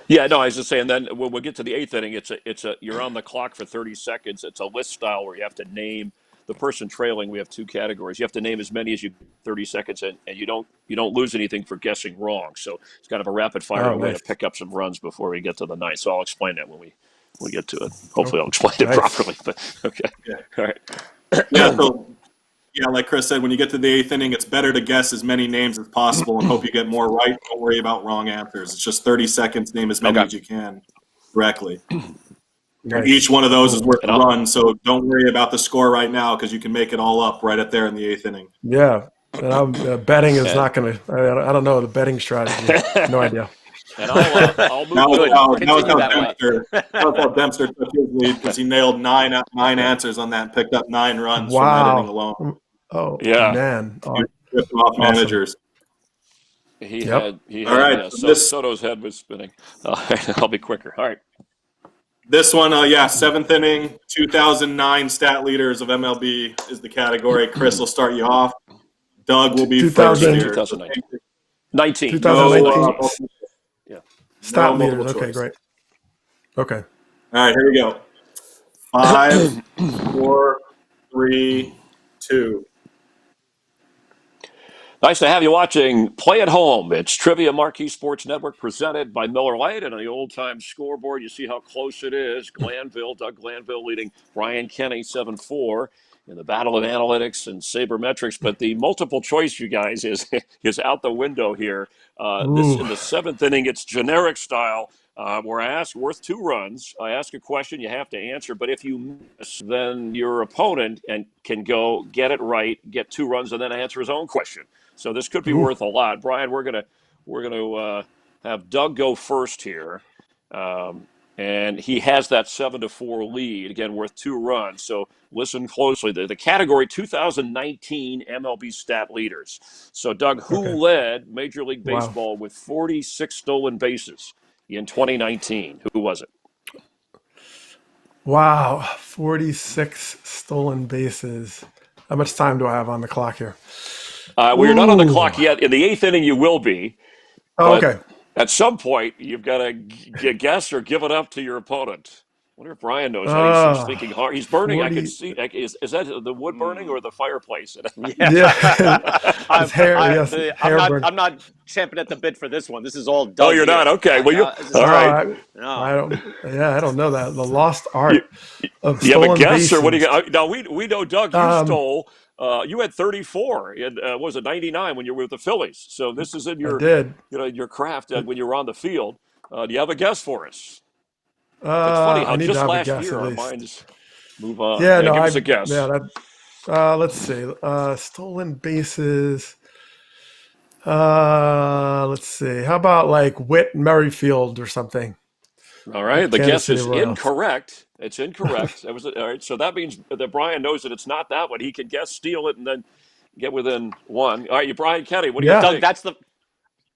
Yeah, no, I was just saying. Then when we get to the 8th inning, it's a you're on the clock for 30 seconds. It's a list style where you have to name the person trailing. We have 2 categories. You have to name as many as you 30 seconds, and you don't lose anything for guessing wrong. So it's kind of a rapid fire way to pick up some runs before we get to the 9th. So I'll explain that when we get to it. Hopefully, I'll explain it properly. But okay, all right. Yeah. So like Chris said, when you get to the 8th inning, it's better to guess as many names as possible and hope you get more right. Don't worry about wrong answers. It's just 30 seconds. Name as many as you can correctly. And each one of those is worth a run, so don't worry about the score right now because you can make it all up right there in the 8th inning. Yeah. And betting is not going to – I don't know the betting strategy. No idea. And I'll move Now Continue that way. Dempster took his lead because he nailed nine answers on that and picked up 9 runs from that inning alone. Oh, yeah. man. Ripping off managers. He All had right. Soto's head was spinning. I'll be quicker. All right. This one, 7th inning, 2009 stat leaders of MLB is the category. Chris will start you off. Doug will be first here. 2019. 2019. Yeah. Stat No leaders. multiple Okay, choice. great. Okay. All right, here we go. 5, 4, 3, 2. Nice to have you watching Play at Home. It's Trivia Marquee Sports Network presented by Miller Lite. And on the old-time scoreboard, you see how close it is. Doug Glanville leading Brian Kenny 7-4 in the battle of analytics and sabermetrics. But the multiple choice, you guys, is out the window here. This in the 7th inning, it's generic style. Where I ask worth 2 runs. I ask a question, you have to answer. But if you miss, then your opponent can go get it right, get 2 runs, and then answer his own question. So this could be worth a lot. Brian, we're gonna have Doug go first here, and he has that 7-4 lead again, worth 2 runs. So listen closely. The category 2019 MLB stat leaders. So Doug, who led Major League Baseball with 46 stolen bases in 2019? Who was it? Wow, 46 stolen bases. How much time do I have on the clock here? We're not on the clock yet. In the 8th inning, you will be. Oh, okay. At some point, you've got to guess or give it up to your opponent. I wonder if Brian knows how he's thinking hard. He's burning. 40... I can see. Is that the wood burning or the fireplace? His hair, I'm not champing at the bit for this one. This is all Doug. Oh, you're not? Okay. Well, all right. I don't know that. The lost art of stolen you have a guess, bases. or what do you got? Now, we know, Doug, you stole. You had 34 in was it 99 when you were with the Phillies? So this is in your your craft when you were on the field. Do you have a guess for us? It's funny how just last year our minds move on. Yeah, give us a guess. Yeah, let's see. Stolen bases. Let's see. How about like Whit Merrifield or something? All right, the guess is Royals. incorrect. It's incorrect. That was all right. So that means that Brian knows that it's not that one. He can guess, steal it, and then get within 1. All right, you Brian Kenny. What do you think? Doug,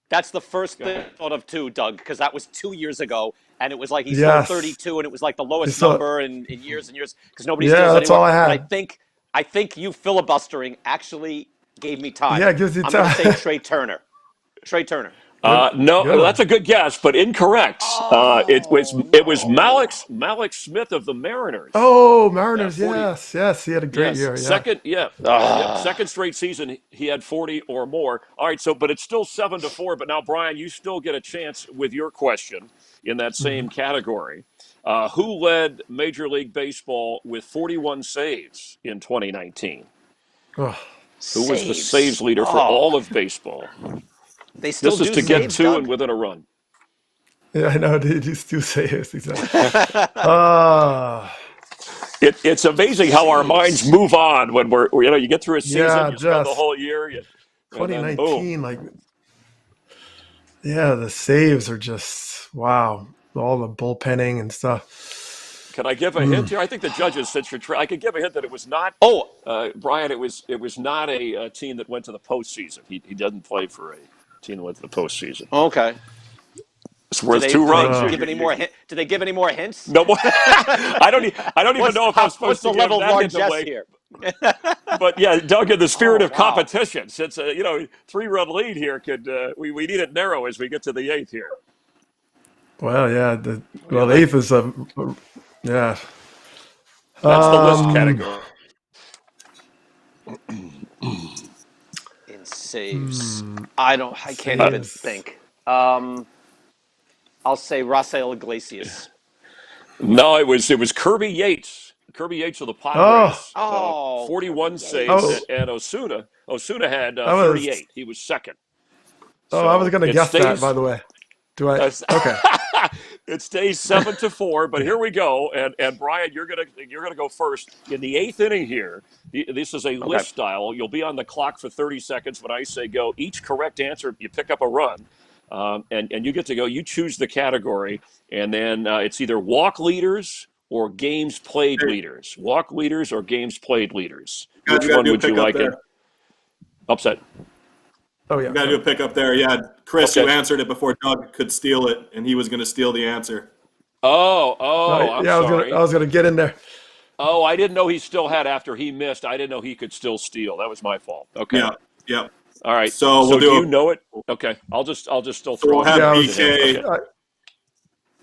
that's the first thing I thought of too, Doug, because that was 2 years ago, and it was like he stole 32, and it was like the lowest number in years and years because nobody steals that's anymore. all I had. But I think you filibustering actually gave me time. Yeah, it gives you time. I'm going to say Trey Turner. Trey Turner. No, that's a good guess, but incorrect. It was Malik Smith of the Mariners. Oh, Mariners, yes, he had a great year. Yeah. Second straight season he had 40 or more. All right, but it's still 7-4. But now, Brian, you still get a chance with your question in that same category. Who led Major League Baseball with 41 saves in 2019? Who was the saves leader for all of baseball? They still This is do to get saves, 2 Doug. and within a run. Yeah, I know. They just do say it. Ah, It's amazing how our minds Saves. move on when you get through a season, yeah, you spend the just whole year, and then boom. 2019. Like, yeah, the saves are just wow. All the bullpenning and stuff. Can I give a hint here? I think the judges said I could give a hint that it was not Oh, Brian. It was not a team that went to the postseason. He doesn't play for a team that went to the postseason. okay. It's Do worth they 2 do they runs. Uh, give any more do they give any more hints? No more. I don't even know if I'm supposed What's to the give level of that hint largesse away. here? But yeah, Doug, in the spirit Oh, of wow. competition, since 3-run lead here, we need it narrow as we get to the 8th here. well, yeah. The Yeah, eighth is yeah. that's the list Um, category. In saves. I can't even saves. think. I'll say Rafael Iglesias. No, it was Kirby Yates. Kirby Yates of the Oh, Padres, Oh, 41 Kirby saves, oh, Yates. and Osuna had I was. 38. He was second. Oh, I was So gonna it guess that. By stays. the way, do I? Uh, Okay. it stays 7-4, but here we go. And Brian, you're gonna go first in the 8th inning here. This is a Okay. list style. You'll be on the clock for 30 seconds when I say go. Each correct answer, you pick up a run, and you get to go. You choose the category, and then it's either walk leaders or games played Hey, leaders. Walk leaders or games played leaders. guys, Which we got to one do a would you pickup like? there. It upset. Oh We yeah. got to do Sorry. a pickup there. Yeah, Chris, you Okay. answered it before Doug could steal it, and he was going to steal the answer. I'm Yeah, I sorry. was gonna get in there. Oh, I didn't know he still had after he missed. I didn't know he could still steal. That was my fault. Okay. Yeah, yeah. All right. So So do you know it? Okay. I'll just still So throw we'll it to have Yeah, the I to was. him. BK. Okay.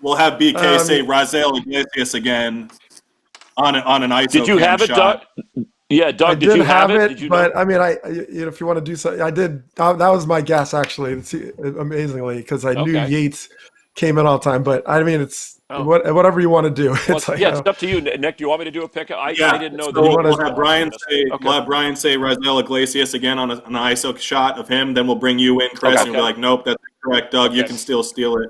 We'll have BK say Um, Razel Iglesias again on an Did ISO you cam have it, Doug? shot. Yeah, I Doug, did did you have have it? it, Did you know? but I mean, if you want to do so, I did. That was my guess, actually. Amazingly, because I knew Okay. Yates came in all the time. But I mean, it's Oh. whatever you want to do. Well, It's like, yeah, it's up to you, Nick. Do you want me to do a pickup? I Yeah. didn't know So that he wanna- we'll was have Brian say Okay. we'll have Brian say Razel Iglesias again on an ISO shot of him. Then we'll bring you in, Chris, Okay. and we'll be like, nope, that's incorrect, Doug. You Okay. can still steal it.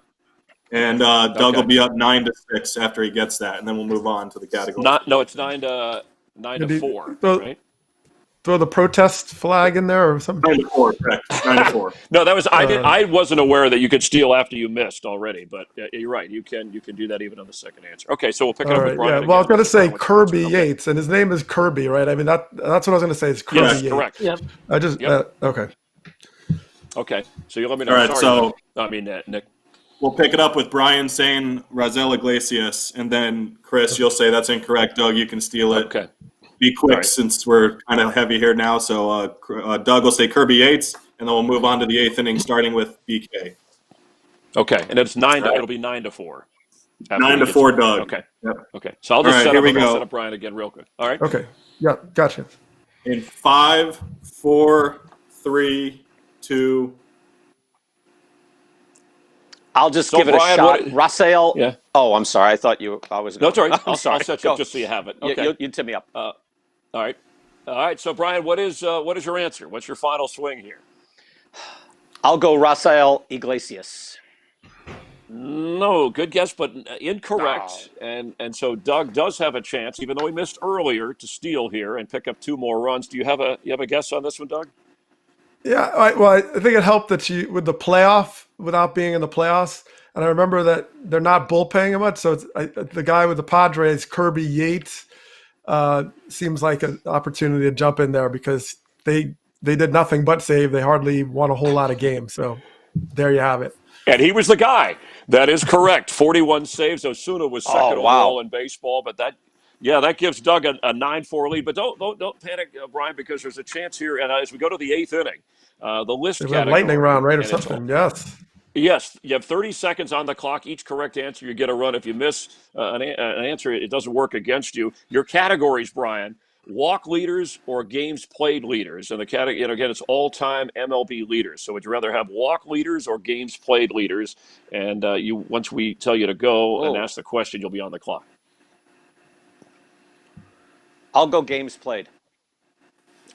And Doug Okay. will be up 9-6 after he gets that, and then we'll move on to the category. It's 9-4, right? throw the protest flag in there or something. 9-4, correct. 9-4. No, that was I wasn't aware that you could steal after you missed already, but you're right. You can do that even on the second answer. Okay, so we'll pick it All up with right. Brian. Yeah. Well, I was again. going to say Brian, what's your Kirby answer? Okay. Yates, and his name is Kirby, right? I mean, that's what I was going to say. Is Kirby Yes, Yates. correct. Yep. I just Yep. okay. Okay, so you let me know. All right, Sorry, so Nick. we'll pick it up with Brian saying Razel Iglesias, and then Chris, you'll say that's incorrect. Doug, you can steal it. Okay. Be quick All right. since we're kind of heavy here now. So Doug will say Kirby Yates, and then we'll move on to the 8th inning, starting with BK. Okay, and it's 9. All right. It'll be 9-4. 9-4, Doug. Okay. Yep. Okay. So I'll All just right, set here up. we go. Set up Brian again, real quick. All right. Okay. Yeah. Gotcha. In 5, 4, 3, 2. I'll just So, give it a Brian, shot. Rafael. Yeah. Oh, I'm sorry. I thought I was. No, it's all right. I'm sorry. I'll set you Go. up just so you have it. You- Okay. You tip me up. All right. All right. So, Brian, what is your answer? What's your final swing here? I'll go Rafael Iglesias. No, good guess, but incorrect. And so Doug does have a chance, even though he missed earlier, to steal here and pick up 2 more runs. Do you have a guess on this one, Doug? Yeah. I think it helped that you with the playoff without being in the playoffs. And I remember that they're not bullpenning much. So the guy with the Padres, Kirby Yates, seems like an opportunity to jump in there because they did nothing but save. They hardly won a whole lot of games. So there you have it. And he was the guy. That is correct. 41 saves. Osuna was second Oh, wow. overall in baseball, but that gives Doug a 9-4 lead. But don't panic, Brian, because there's a chance here. And as we go to the 8th inning, the list It was a category, lightning round, right, or and it's something. Yes. Yes, you have 30 seconds on the clock. Each correct answer, you get a run. If you miss an answer, it doesn't work against you. Your categories, Brian: walk leaders or games played leaders. And the category, again, it's all-time MLB leaders. So would you rather have walk leaders or games played leaders? And once we tell you to go and ask the question, you'll be on the clock. I'll go games played.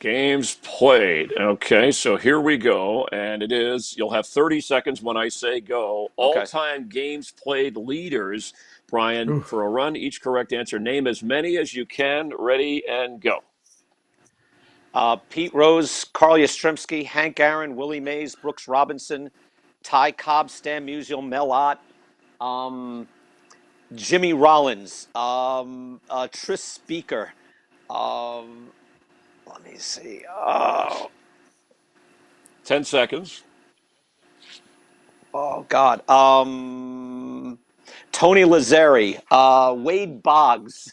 Games played. Okay, so here we go. And it is, you'll have 30 seconds when I say go. Okay. All-time games played leaders. Brian, Ooh. for a run, each correct answer. Name as many as you can. Ready and go. Pete Rose, Carl Yastrzemski, Hank Aaron, Willie Mays, Brooks Robinson, Ty Cobb, Stan Musial, Mel Ott, Jimmy Rollins, Tris Speaker. Let me see. 10 seconds. Oh God. Tony Lazzari, Wade Boggs,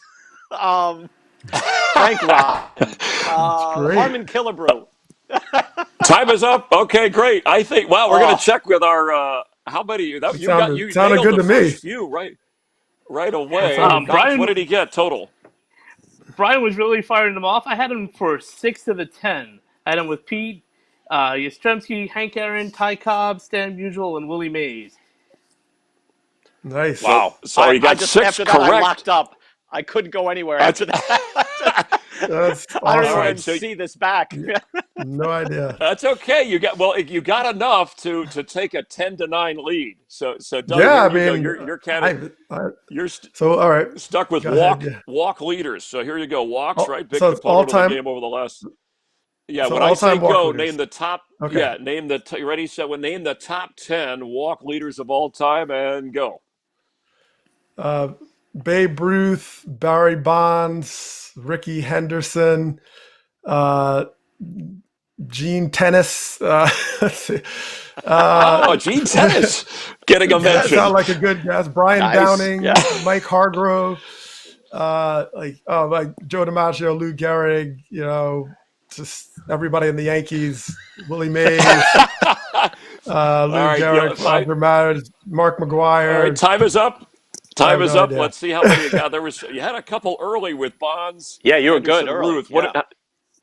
Frank Rotten, great. Harmon Killebrew. Time is up. Okay, great. I think. Wow, we're going to check with our. How many? You Sounded you good nailed the to me. first few right away. sounded- Notch, Brian- what did he get total? Brian was really firing them off. I had him for 6 of the 10. I had him with Pete, Yastrzemski, Hank Aaron, Ty Cobb, Stan Musial, and Willie Mays. Nice. Wow. So you got just, 6 after that, I correct. locked up. I couldn't go anywhere after that. That's awesome. I don't All right, even so- see this back. No idea. That's okay. You got enough to take a 10-9 lead. So Doug, Yeah, here you I mean, go. You're kind of you're so all right. stuck with Go ahead, walk leaders. So here you go. Walks, Oh, right? Big so it's component of the all-time- game over the last. Yeah, so when I say all-time walk go, leaders. name the top. Okay. Yeah, name the. You ready? So name the top 10 walk leaders of all time, and go. Babe Ruth, Barry Bonds, Ricky Henderson, Gene Tennis. Let's see. Gene Tennis getting a That mention. sound like a good guess. Brian Nice. Downing, Yeah. Mike Hargrove, like Joe DiMaggio, Lou Gehrig. Just everybody in the Yankees. Willie Mays, Lou right, Gehrig, Roger Matters, Mark McGuire. All right, time is up. I Time have is no up. idea. Let's see how many you got. You had a couple early with Bonds. Yeah, you were Henderson, good early. Ruth. Yeah.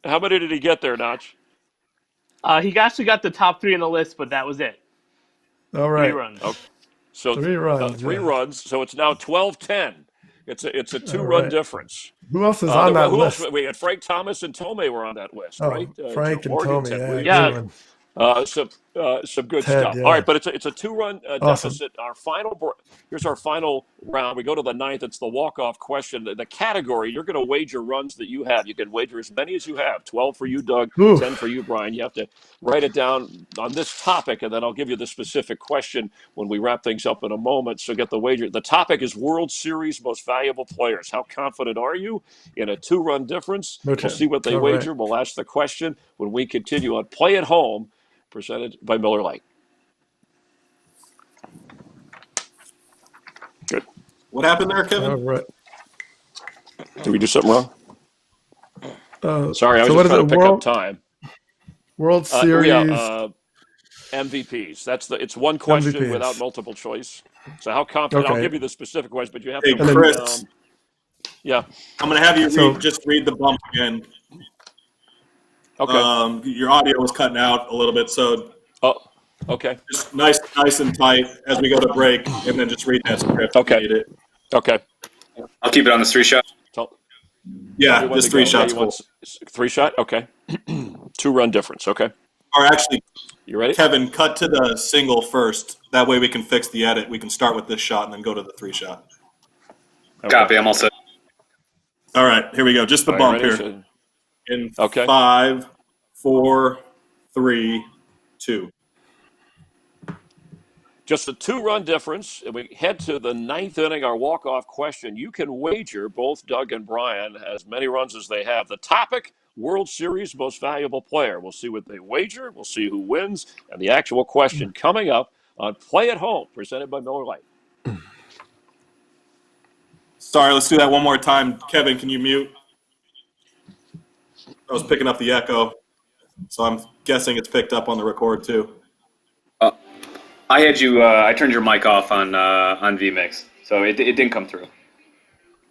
How many did he get there, Notch? He actually got the top 3 on the list, but that was it. All right. 3 runs. Okay. So 3 runs. three yeah. runs. So it's now 12-10. It's a 2-run right. difference. Who else is on that who list? else? We had Frank Thomas and Tomei were on that list, Oh, right? Frank and Morgantown, Tommy. we- Yeah. Good one. Some good Ted, stuff. yeah. All right, but it's a 2-run Awesome. deficit. Here's our final round. We go to the 9th. It's the walk-off question. The category, you're going to wager runs that you have. You can wager as many as you have. 12 for you, Doug. Ooh. 10 for you, Brian. You have to write it down on this topic, and then I'll give you the specific question when we wrap things up in a moment. So get the wager. The topic is World Series most valuable players. How confident are you in a 2-run difference? No We'll chance. see what they All wager. right. We'll ask the question when we continue on Play at Home, presented by Miller Lite. Good. What happened there, Kevin? All right. Did we do something wrong? Sorry, I was so what just is trying it? to pick up time. World Series. MVPs. It's one question MVPs. without multiple choice. So how confident? I'll Okay. give you the specific question, but you have Hey, to. Chris. Yeah. I'm going to have you So- just read the bump again. Okay. Your audio was cutting out a little bit, so Oh. Okay. just nice and tight as we go to break, and then just read that script. Okay. If you need it. Okay. I'll keep it on the 3-shot. So, Yeah, everyone just to 3 go. shots. You want 3-shot? Okay. 2-run difference. Okay. Or actually, You ready? Kevin, cut to the single first. That way we can fix the edit. We can start with this shot and then go to the 3-shot. Okay. Copy. I'm all set. All right, here we go. Just the All right, bump ready? here. In Okay. 5, 4, 3, 2. Just a 2-run difference. And we head to the 9th inning, our walk-off question. You can wager, both Doug and Brian, as many runs as they have. The topic, World Series most valuable player. We'll see what they wager. We'll see who wins. And the actual question coming up on Play at Home, presented by Miller Lite. Sorry, let's do that one more time. Kevin, can you mute? I was picking up the echo, so I'm guessing it's picked up on the record too. I had you. I turned your mic off on vMix, so it didn't come through.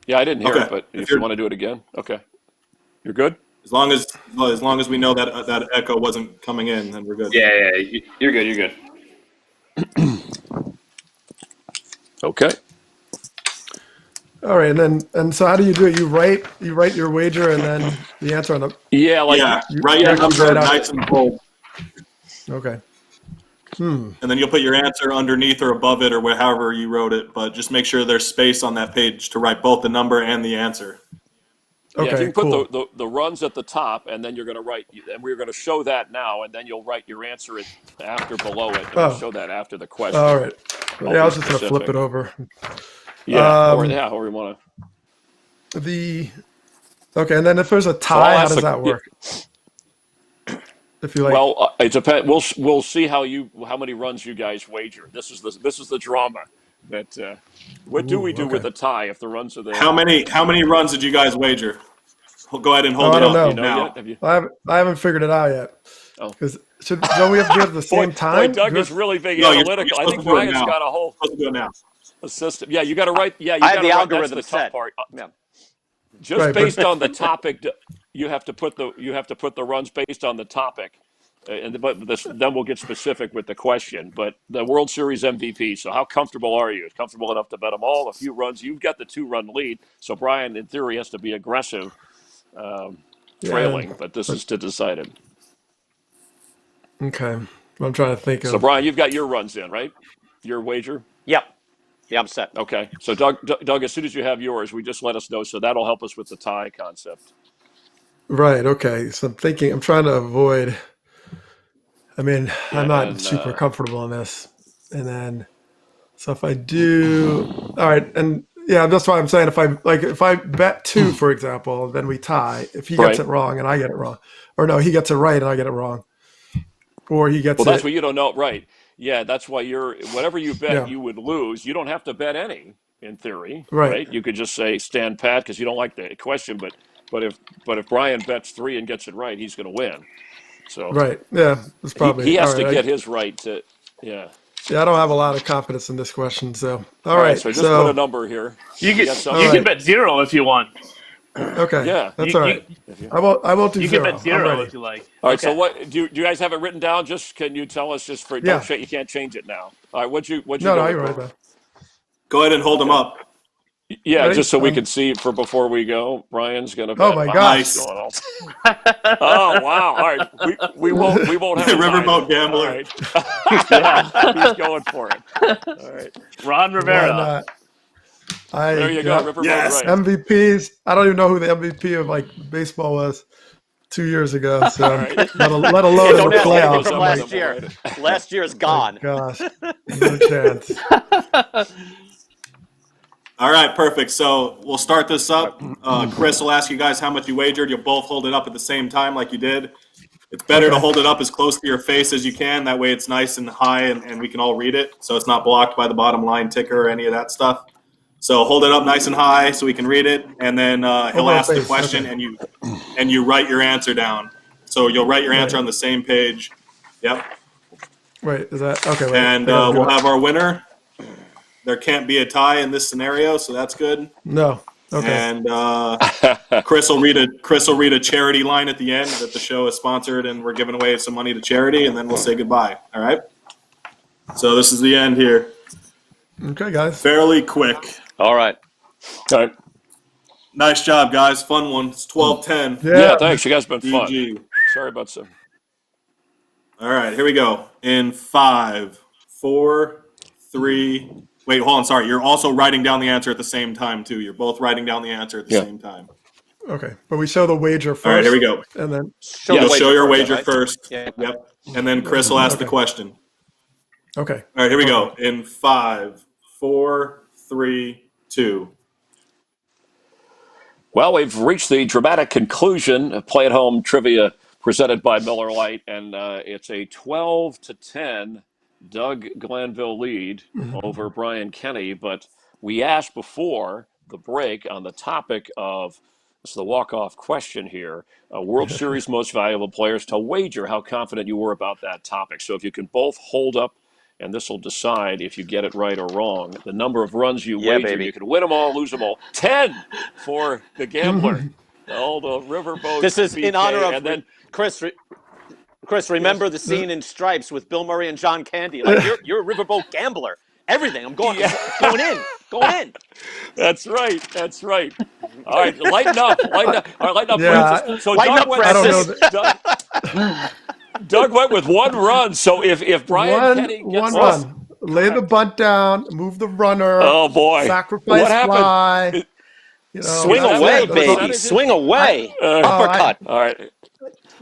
Yeah, I didn't hear Okay. it, but If if you you're- want to do it again, okay. You're good? As long as we know that that echo wasn't coming in, then we're good. Yeah. You're good. You're good. Okay. All right, and so how do you do it? You write your wager and then the answer on the. Yeah, like write your number write out- nice and bold, Okay. and then you'll put your answer underneath or above it or however you wrote it. But just make sure there's space on that page to write both the number and the answer. Okay. if you can cool. put the runs at the top, and then you're going to write, and we're going to show that now, and then you'll write your answer after below it, and we'll show that after the question. All right. I'll Yeah, I was be just gonna flip specific. it over. Yeah, or you want to. Okay, and then if there's a So tie, I'll how ask does that work? If you like, Well, it depends. We'll see how many runs you guys wager. This is the drama. That what do we do with a tie if the runs are there? How many runs did you guys wager? Go ahead and hold I it don't up know. You know now. yet? Have you? I haven't figured it out yet. Oh. Because don't we have to do it at the same time? Doug is really big No, you're analytical. I supposed think to do it Brian's now. got a whole Supposed to do it now. system. Yeah, you got to write. Yeah, you I have got the to write. algorithm That's the tough set. part. Yeah. Just Right, but- based on the topic, you have to put the runs based on the topic, then we'll get specific with the question. But the World Series MVP. So how comfortable are you? Comfortable enough to bet them all? A few runs. You've got the 2-run lead. So Brian, in theory, has to be aggressive, trailing. But this is to decide it. Okay. I'm trying to think of. So Brian, you've got your runs in, right? Your wager. Yep. Yeah, I'm set. Okay. So Doug, as soon as you have yours, we just let us know. So that'll help us with the tie concept. Right. Okay. So I'm trying to avoid. I mean, I'm not and, super comfortable in this. And then, so if I do, all right, and yeah, that's why I'm saying if I bet 2, for example, then we tie. If he gets Right. it wrong and I get it wrong, or no, he gets it right and I get it wrong, or he gets Well, that's it. what you don't know, right? Yeah, that's why whatever you bet, Yeah. you would lose. You don't have to bet any, in theory, Right. You could just say stand pat because you don't like the question. But if Brian bets 3 and gets it right, he's going to win. So Right. Yeah. It's probably he has all to right, get his right to. Yeah. Yeah, I don't have a lot of confidence in this question. So All right. So just put a number here. You got can something? can bet 0 if you want. Okay. Yeah. That's You- all right. you- I won't do You 0. can bet 0 I'm ready. if you like. All right. So Okay. what do you guys have it written down? Just can you tell us just for Yeah. you can't change it now. All right. What'd you No, go no, with, you're right, Brian? man. Go ahead and hold them up. Yeah, Ready? just so we can see for before we go. Brian's gonna bet. Oh my Wow, gosh. Nice. going on. Oh wow! All right, we won't have a Riverboat tie. gambler. All right. Yeah, he's going for it. All right, Ron Why Rivera. not? there you go, Riverboat. Yes. Right. MVPs. I don't even know who the MVP of like baseball was 2 years ago. So All right. let alone in Don't the ask anything playoffs. from I'm last like, year. Right. Last year's gone. gosh, no chance. All right, perfect. So we'll start this up. Chris will ask you guys how much you wagered. You'll both hold it up at the same time like you did. It's better to Okay. hold it up as close to your face as you can. That way it's nice and high and we can all read it. So it's not blocked by the bottom line ticker or any of that stuff. So hold it up nice and high so we can read it. And then he'll Over ask the face, question okay. and you write your answer down. So you'll write your answer Right. on the same page. Yep. Wait, is that okay? Wait, And I gotta do we'll it. have our winner. There can't be a tie in this scenario, so that's good. No. Okay. And Chris will read a charity line at the end that the show is sponsored and we're giving away some money to charity, and then we'll say goodbye. All right. So this is the end here. Okay, guys. Fairly quick. All right. All right. Nice job, guys. Fun one. It's 12-10. Yeah, thanks. You guys have been fun. GG. Sorry about some. All right, here we go. In 5, 4, 3. Wait, hold on. Sorry, you're also writing down the answer at the same time too. You're both writing down the answer at the same time. Okay, but we show the wager first. All right, here we go. And then You'll show your first, wager right? first. Yeah. Yep. And then Chris will ask the Okay. question. okay. All right, here we go. In 5, 4, 3, 2. Well, we've reached the dramatic conclusion of Play at Home Trivia presented by Miller Lite, and it's a 12-10 Doug Glanville lead over Brian Kenny. But we asked before the break on the topic of this is the walk-off question here, World Series most valuable players, to wager how confident you were about that topic. So if you can both hold up, and this will decide if you get it right or wrong, the number of runs you Yeah, wager. baby. You can win them all, lose them all. 10 for the gambler. The old riverboat. This is in BK, honor of and then Chris, remember the scene in Stripes with Bill Murray and John Candy? Like you're a riverboat gambler. Everything. I'm going in. going in. That's right. That's right. All right, lighten up. Lighten up. All right, lighten up, Yeah, Francis. So Lighten up, I don't know. Francis. Doug went with one run. So if Brian Kenny gets One this run. Lay the correct, bunt down, move the runner, oh boy, what sacrifice happened? fly. Swing Is that what away, the baby. percentage is? Swing away. I Uppercut. All right.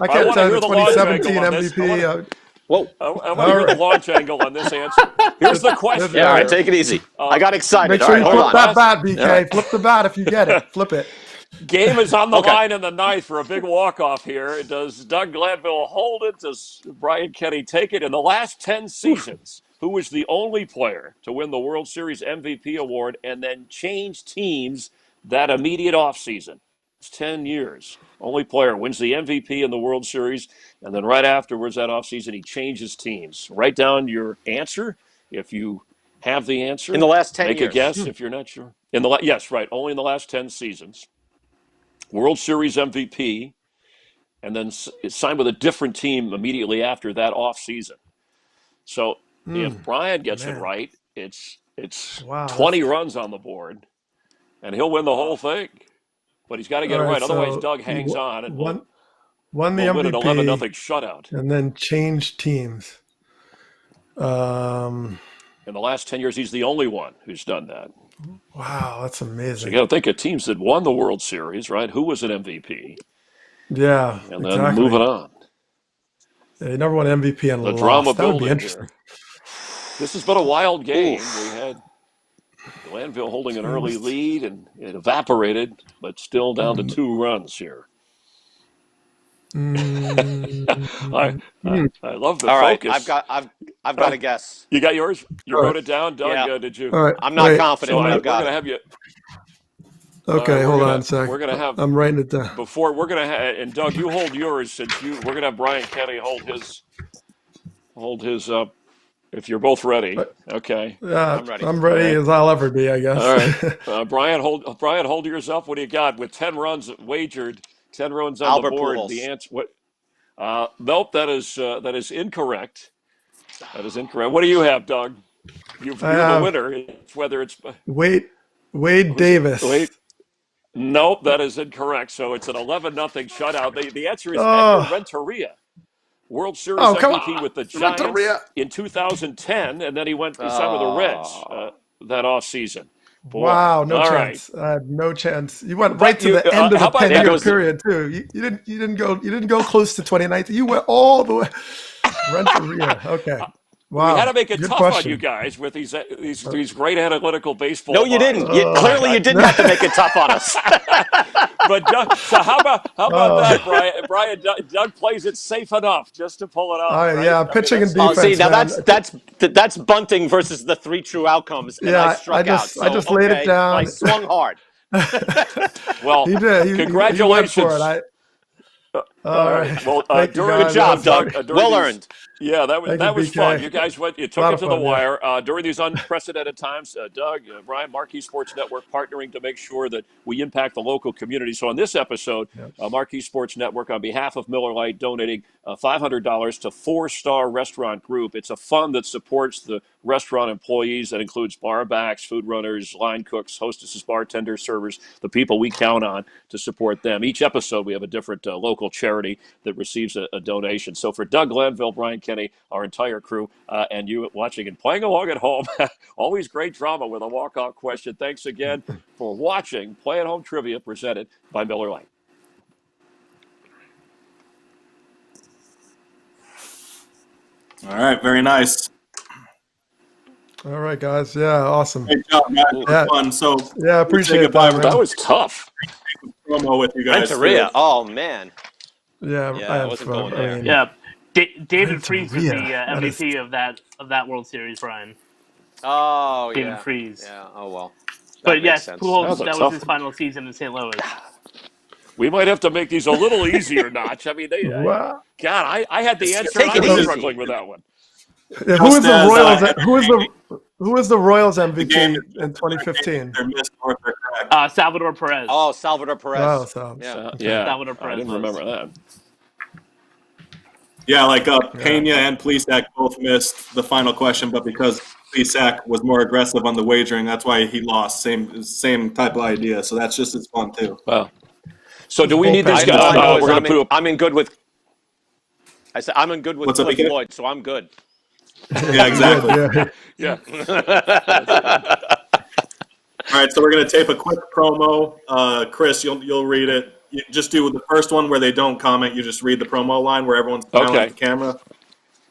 I I can't want to tell you hear the the launch angle 2017 on this. MVP. Whoa. I want to All hear the right. launch angle on this answer. Here's the question. Yeah, all right, Yeah. take it easy. I got Make excited. All sure right, you hold flip on. that bat, All BK. right. Flip the bat if you get it. Flip it. Game is on the Okay. line in the ninth for a big walk-off here. Does Doug Glanville hold it? Does Brian Kenny take it? In the last 10 seasons, who was the only player to win the World Series MVP award and then change teams that immediate offseason? It's 10 years. Only player wins the MVP in the World Series, and then right afterwards that offseason he changes teams. Write down your answer if you have the answer. In the last 10 Make a years. guess if you're not sure. Yes, right. Only in the last 10 seasons. World Series MVP, and then signed with a different team immediately after that off season. So if Brian gets it Man. right, it's Wow. 20 runs on the board, and he'll win the whole thing. But he's got to get it All right. Otherwise, so Doug he hangs on, and won the we'll win an 11-0 MVP shutout. and then changed teams. In the last 10 years, he's the only one who's done that. Wow, that's So amazing. you got to think of teams that won the World Series, right? Who was an MVP? Yeah, And then exactly. moving on. Yeah, he never won MVP and The lost. drama That would be building interesting. here. This has been a wild game. Oof. We had Glanville holding an early lead, and it evaporated, but still down to 2 runs here. I love the All right, focus. I've got a guess. You got yours? You All wrote it down, Doug? Yeah. Did you? All right. I'm not wait. confident, So but we're I've got going to it. have you. Okay, we're hold gonna- on a sec. we're gonna have- I'm writing it down. Before we're gonna have, and Doug, you hold yours since we're gonna have Brian Kenny hold his up. If you're both ready, okay. Yeah, I'm ready. I'm ready as I'll ever be, I guess. All right, Brian, hold yours up. What do you got? With 10 runs wagered, 10 runs on Albert the board. Pujols. The answer, what? Nope, that is incorrect. That is incorrect. What do you have, Doug? You're the have- winner. Whether it's Wade Davis. wait. Nope, that is incorrect. So it's an 11-0 shutout. The answer is Oh. Edgar Renteria, World Series Oh, come MVP on. with the Giants Renteria. in 2010, and then he signed with the Reds that offseason. Boy. Wow, no All chance. right. I had no chance. You went right to you- the end of how the about- 10-year goes the- period too. You didn't go close to 2019. You went all the way. Renteria. Okay. Wow. We had to make it Good tough question. on you guys with these great analytical baseball. No, you minds. didn't. Clearly, you didn't have to make it tough on us. But Doug, so how about that, Brian? Doug plays it safe enough just to pull it off. Right? Yeah, I mean, pitching and that's- defense. See, now man. that's bunting versus the 3 true outcomes, and Yeah, I struck I just out. So, laid it okay, down. I swung hard. Well, He did. He congratulations. went for it. All right. Well, Thank you, during guys. Good job, That was Doug. fun. Well these- earned. Yeah, that Thank was you, fun. BK. You guys you took Lot it of to the fun, yeah. wire during these unprecedented times. Doug, Brian, Marquee Sports Network partnering to make sure that we impact the local community. So on this episode, Marquee Sports Network, on behalf of Miller Lite, donating $500 to 4-Star Restaurant Group. It's a fund that supports the restaurant employees. That includes bar backs, food runners, line cooks, hostesses, bartenders, servers, the people we count on to support them. Each episode, we have a different local charity that receives a donation. So for Doug Glanville, Brian Kenny, our entire crew, and you watching and playing along at home, always great drama with a walk-off question. Thanks again for watching Play at Home Trivia presented by Miller Lite. All right, very nice. All right, guys. Yeah, awesome. Great job, guys. It was Yeah. fun. So Yeah, appreciate goodbye. that, man. That was tough. promo with you guys. Renteria. too. Oh man. Yeah, Yeah, I I have wasn't fun. going there. I mean, Yeah, David Freese was the Renteria. That is- MVP of that World Series, Brian. Oh David yeah. Freese. Yeah. Oh well. That But makes yes, sense. Pujols, That was a that was tough his one. final season in St. Louis. We might have to make these a little easier, Notch. I mean, Wow. God, I had the answer. Take and it I was easy. struggling with that one. Yeah, who was Just the as, Royals? Who was the Royals MVP game- in 2015? They're missed or they're correct. Salvador Perez. Oh, Salvador Perez. Oh, so Yeah. Yeah, Salvador I Perez didn't was. remember that. Yeah, like Yeah. Pena and Plesac both missed the final question, but because Plesac was more aggressive on the wagering, that's why he lost. Same type of idea. So that's just as fun too. Well, so do Just we need this bullpen guy? All I know is We're going to put. I'm in good with. I said I'm in good with What's up, Cliff BK? Floyd, so I'm good. Yeah, exactly. Yeah. Yeah. All right, so we're gonna tape a quick promo. Chris, you'll read it. You just do the first one where they don't comment. You just read the promo line where everyone's smiling Okay. at the camera,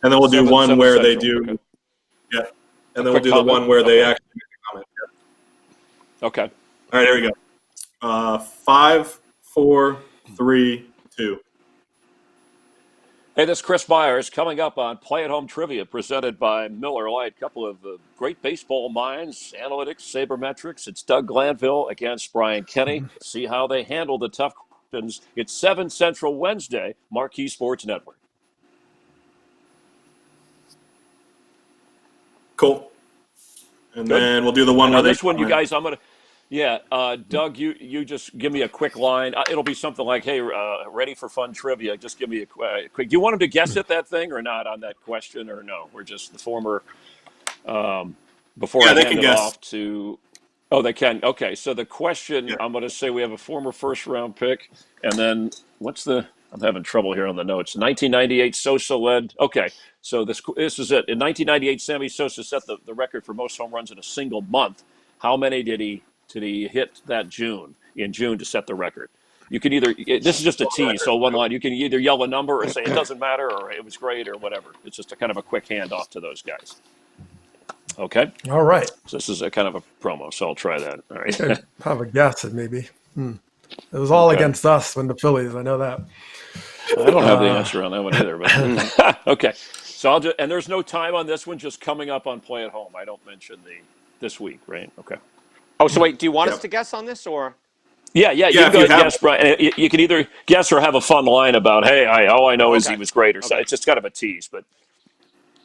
and then we'll do Seven one where they Central. do, Okay. yeah, A and then we'll quick do the comment? one where they Okay. actually make a comment. Yeah. Okay. All right, here we go. 5, 4, 3, 2. Hey, this is Chris Myers coming up on Play at Home Trivia presented by Miller Lite. A couple of great baseball minds, analytics, sabermetrics. It's Doug Glanville against Brian Kenny. See how they handle the tough questions. It's 7 Central Wednesday, Marquee Sports Network. Cool. And Good. then we'll do the one And where on they this one, you comment. guys, I'm going to. Yeah, Doug, you just give me a quick line. It'll be something like, "Hey, ready for fun trivia? Just give me a quick." Do you want him to guess at that thing or not on that question, or no? We're just the former. Before Yeah, I they hand can it guess. off to. Oh, they can. Okay, so the question Yeah. I'm going to say we have a former first round pick, and then what's the? I'm having trouble here on the notes. 1998 Sosa led. Okay, so this is it. In 1998, Sammy Sosa set the record for most home runs in a single month. How many did he hit that June to set the record? You can either this is just a tease, so one line. You can either yell a number or say it doesn't matter or it was great or whatever. It's just a kind of a quick handoff to those guys. Okay. All right. So this is a kind of a promo, so I'll try that. All I right. think I have a guess at maybe. It was all Okay. against us when the Phillies. I know that. I don't have the answer on that one either, but okay. So I'll just, and there's no time on this one, just coming up on Play at Home. I don't mention this week, right? Okay. Oh, so wait, do you want us Yep. to guess on this or? Yeah, you Yeah, can if go you ahead and have guess, Brian. You can either guess or have a fun line about, hey, all I know is he Okay. was great or Okay. something. It's just kind of a tease, but.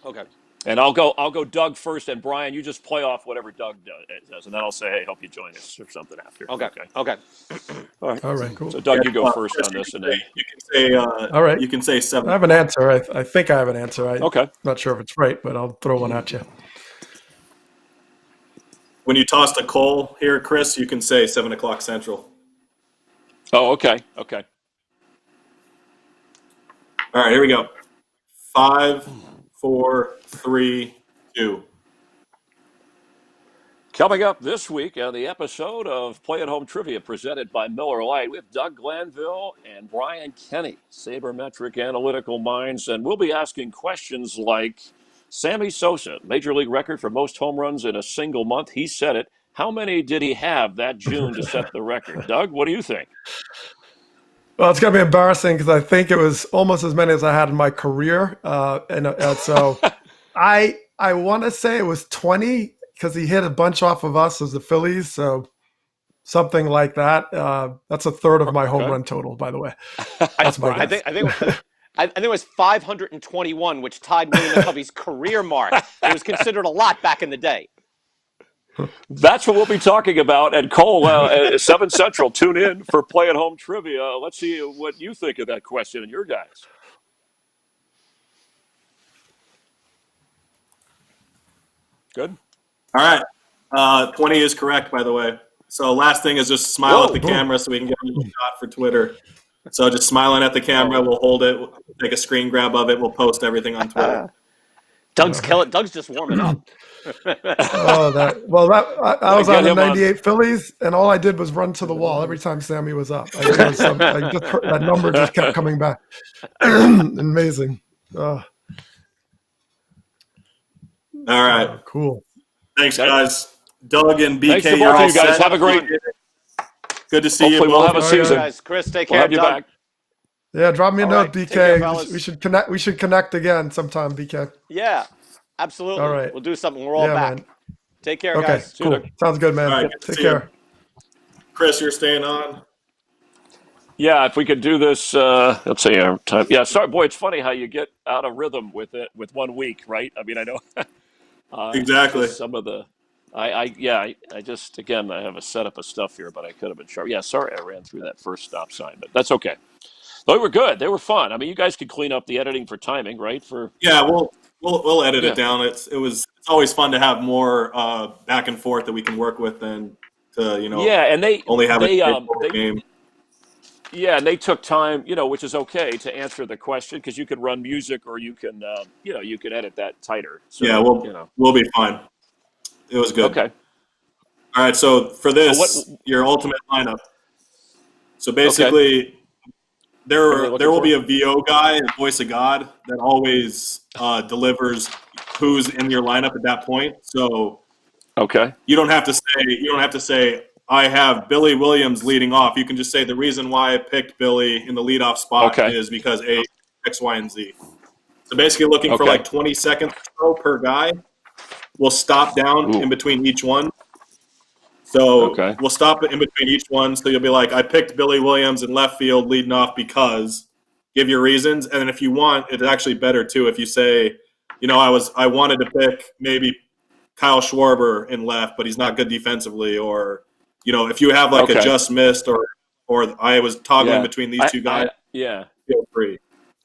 Okay. And I'll go Doug first, and Brian, you just play off whatever Doug does, and then I'll say, hey, hope you join us or something after. Okay. All right. All right, cool. So Doug, you go Yeah, first Chris, on this, and you then. can say All right. you can say 7. I have an answer. I think I have an answer. I'm Okay. not sure if it's right, but I'll throw one at you. When you tossed a Cole here, Chris, you can say 7 o'clock Central. Oh, okay. Okay. All right, here we go. 5, 4, 3, 2. Coming up this week on the episode of Play at Home Trivia presented by Miller Lite with Doug Glanville and Brian Kenny, sabermetric analytical minds, and we'll be asking questions like Sammy Sosa, major league record for most home runs in a single month. He said it. How many did he have that June to set the record? Doug, what do you think? Well, it's going to be embarrassing because I think it was almost as many as I had in my career. And so I want to say it was 20 because he hit a bunch off of us as the Phillies. So something like that. That's a third of my home run total, by the way. That's my guess. I think it was 521, which tied Willie McCovey's career mark. It was considered a lot back in the day. That's what we'll be talking about. And Cole, 7 Central, tune in for Play at Home Trivia. Let's see what you think of that question and your guys. Good. All right. 20 is correct, by the way. So last thing is just smile at the camera so we can get a little shot for Twitter. So just smiling at the camera, we'll hold it, we'll take a screen grab of it, we'll post everything on Twitter. Doug's just warming up. I was on the 98 Phillies, and all I did was run to the wall every time Sammy was up. That number just kept coming back. Amazing. All right. Cool. Thanks, guys. Doug and BK, Thanks to you're both all of you guys. set. Have a great. Good to see Hopefully you we'll both. have a season. Guys, Chris, take We'll care. have you Doug. back. Yeah, drop me a All note, right. BK. Take care, fellas. We should connect again sometime, BK. Yeah, absolutely. All right. We'll do something. We're all back. Man. Take care, Okay, guys. cool. Sounds good, man. All right, Take care. Chris, you're staying on. Yeah, if we could do this, let's see our time. Yeah, sorry, boy, it's funny how you get out of rhythm with it with 1 week, right? I mean, I know. Exactly. Some of the, I just, again, I have a setup of stuff here, but I could have been sharp. Yeah, sorry I ran through that first stop sign, but that's okay. They were good. They were fun. I mean, you guys could clean up the editing for timing, right? Yeah, we'll edit it Yeah. down. It's always fun to have more back and forth that we can work with than to Yeah, and only have a straightforward game. yeah, and they took time, which is okay to answer the question because you can run music or you can, you can edit that tighter. So Yeah, that. we'll be fine. It was good. Okay. All right, so for So what? this, your ultimate lineup. So Okay. basically, What are we there looking will for? be a VO guy, a voice of God, that always delivers who's in your lineup at that point. So Okay. you don't have to say I have Billy Williams leading off. You can just say the reason why I picked Billy in the leadoff spot Okay. is because A, X, Y, and Z. So basically looking for Okay. like 20 seconds or so per guy. We'll stop down Ooh. in between each one. So Okay. we'll stop in between each one. So you'll be like, I picked Billy Williams in left field leading off because give your reasons. And then if you want, it's actually better too if you say, I wanted to pick maybe Kyle Schwarber in left, but he's not good defensively, or if you have like a Okay. just missed or I was toggling Yeah. between these two guys, Yeah. feel free.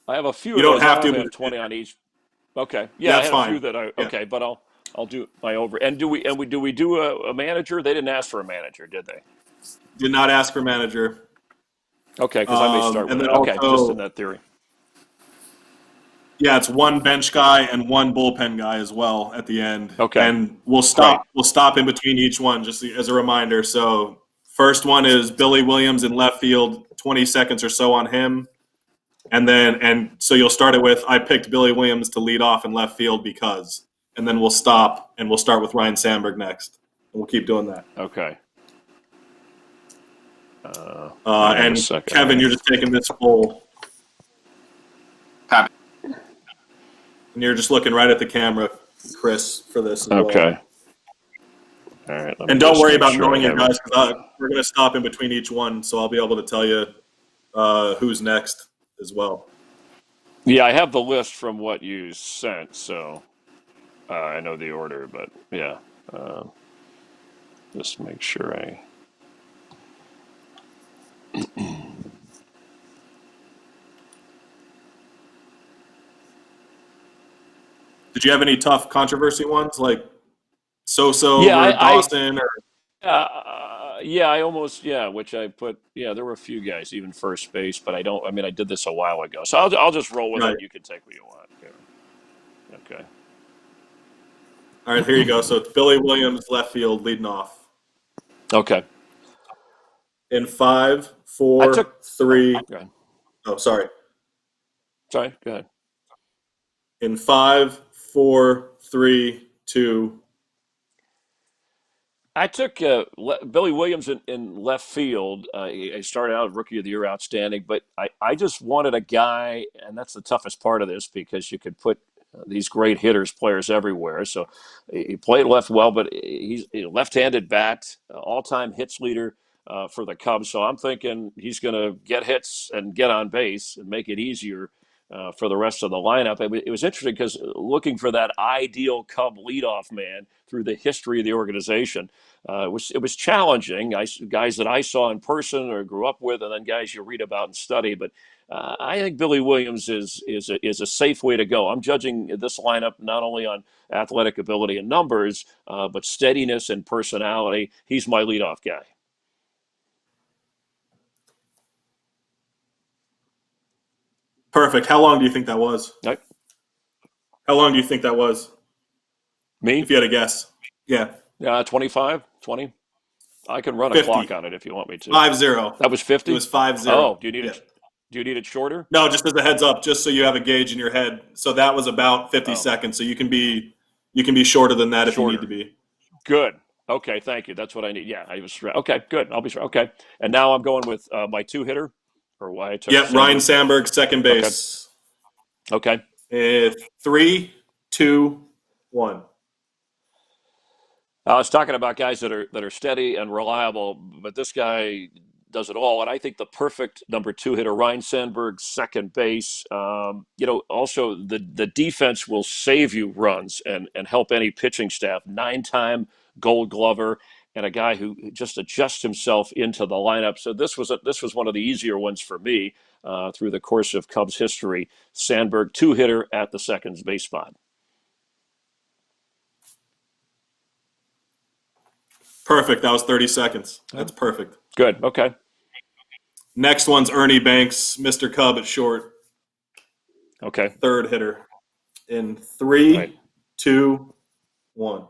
I have a few You of don't those. have I to, don't but have 20 on each. Okay. Yeah, I that's have a few fine. that Yeah. okay, but I'll do my over. And do we do a manager? They didn't ask for a manager, did they? Did not ask for manager. Okay, because I may start with And then that. Okay, just in also, that theory. yeah, it's one bench guy and one bullpen guy as well at the end. Okay. And we'll stop in between each one just as a reminder. So first one is Billy Williams in left field, 20 seconds or so on him. And so you'll start it with I picked Billy Williams to lead off in left field because, and then we'll stop and we'll start with Ryan Sandberg next. And we'll keep doing that. Okay. And Kevin, you're just taking this full. And you're just looking right at the camera, Chris, for this as well. Okay. All right. And don't worry about knowing your guys, because we're going to stop in between each one, so I'll be able to tell you who's next as well. Yeah, I have the list from what you sent, so I know the order, but yeah. Just make sure I. Did you have any tough controversy ones like Soso Yeah, or Dawson or? Yeah, I almost which I put. Yeah, there were a few guys, even first base, but I don't. I mean, I did this a while ago, so I'll just roll with Right. it. You can take what you want. Okay. All right, here you go. So it's Billy Williams, left field, leading off. Okay. In 5, 4, 3. Go ahead. Oh, sorry. Sorry. Go ahead. In 5, 4, 3, 2. I took Billy Williams in left field. I started out Rookie of the Year outstanding, but I just wanted a guy, and that's the toughest part of this because you could put these great hitters, players everywhere. So he played left well, but he's a left-handed bat, all-time hits leader for the Cubs. So I'm thinking he's going to get hits and get on base and make it easier for the rest of the lineup. It was interesting because looking for that ideal Cub leadoff man through the history of the organization, it was challenging. Guys that I saw in person or grew up with, and then guys you read about and study. But I think Billy Williams is a safe way to go. I'm judging this lineup not only on athletic ability and numbers, but steadiness and personality. He's my leadoff guy. Perfect. How long do you think that was? Right. How long do you think that was? Me? If you had a guess. Yeah. 25, 20. I can run a 50. clock on it if you want me to. 5-0. That was 50? It was 5-0. Oh, do you need it shorter? No, just as a heads up, just so you have a gauge in your head. So that was about 50 Oh. seconds. So you can be shorter than that if you need to be. Good. Okay, thank you. That's what I need. Yeah, I was okay. Good. I'll be sure. Okay, and now I'm going with my two hitter, or why I took. Yep, Ryan Sandberg, second base. Okay. 3, 2, 1. I was talking about guys that are steady and reliable, but this guy does it all. And I think the perfect number two hitter, Ryan Sandberg, second base. Also the defense will save you runs and help any pitching staff. 9-time Gold Glover. and a guy who just adjusts himself into the lineup. So this was one of the easier ones for me through the course of Cubs history. Sandberg, 2-hitter at the second base spot. Perfect. That was 30 seconds. That's perfect. Good. Okay. Next one's Ernie Banks, Mr. Cub at short. Okay. Third hitter. In 3, 2, 1.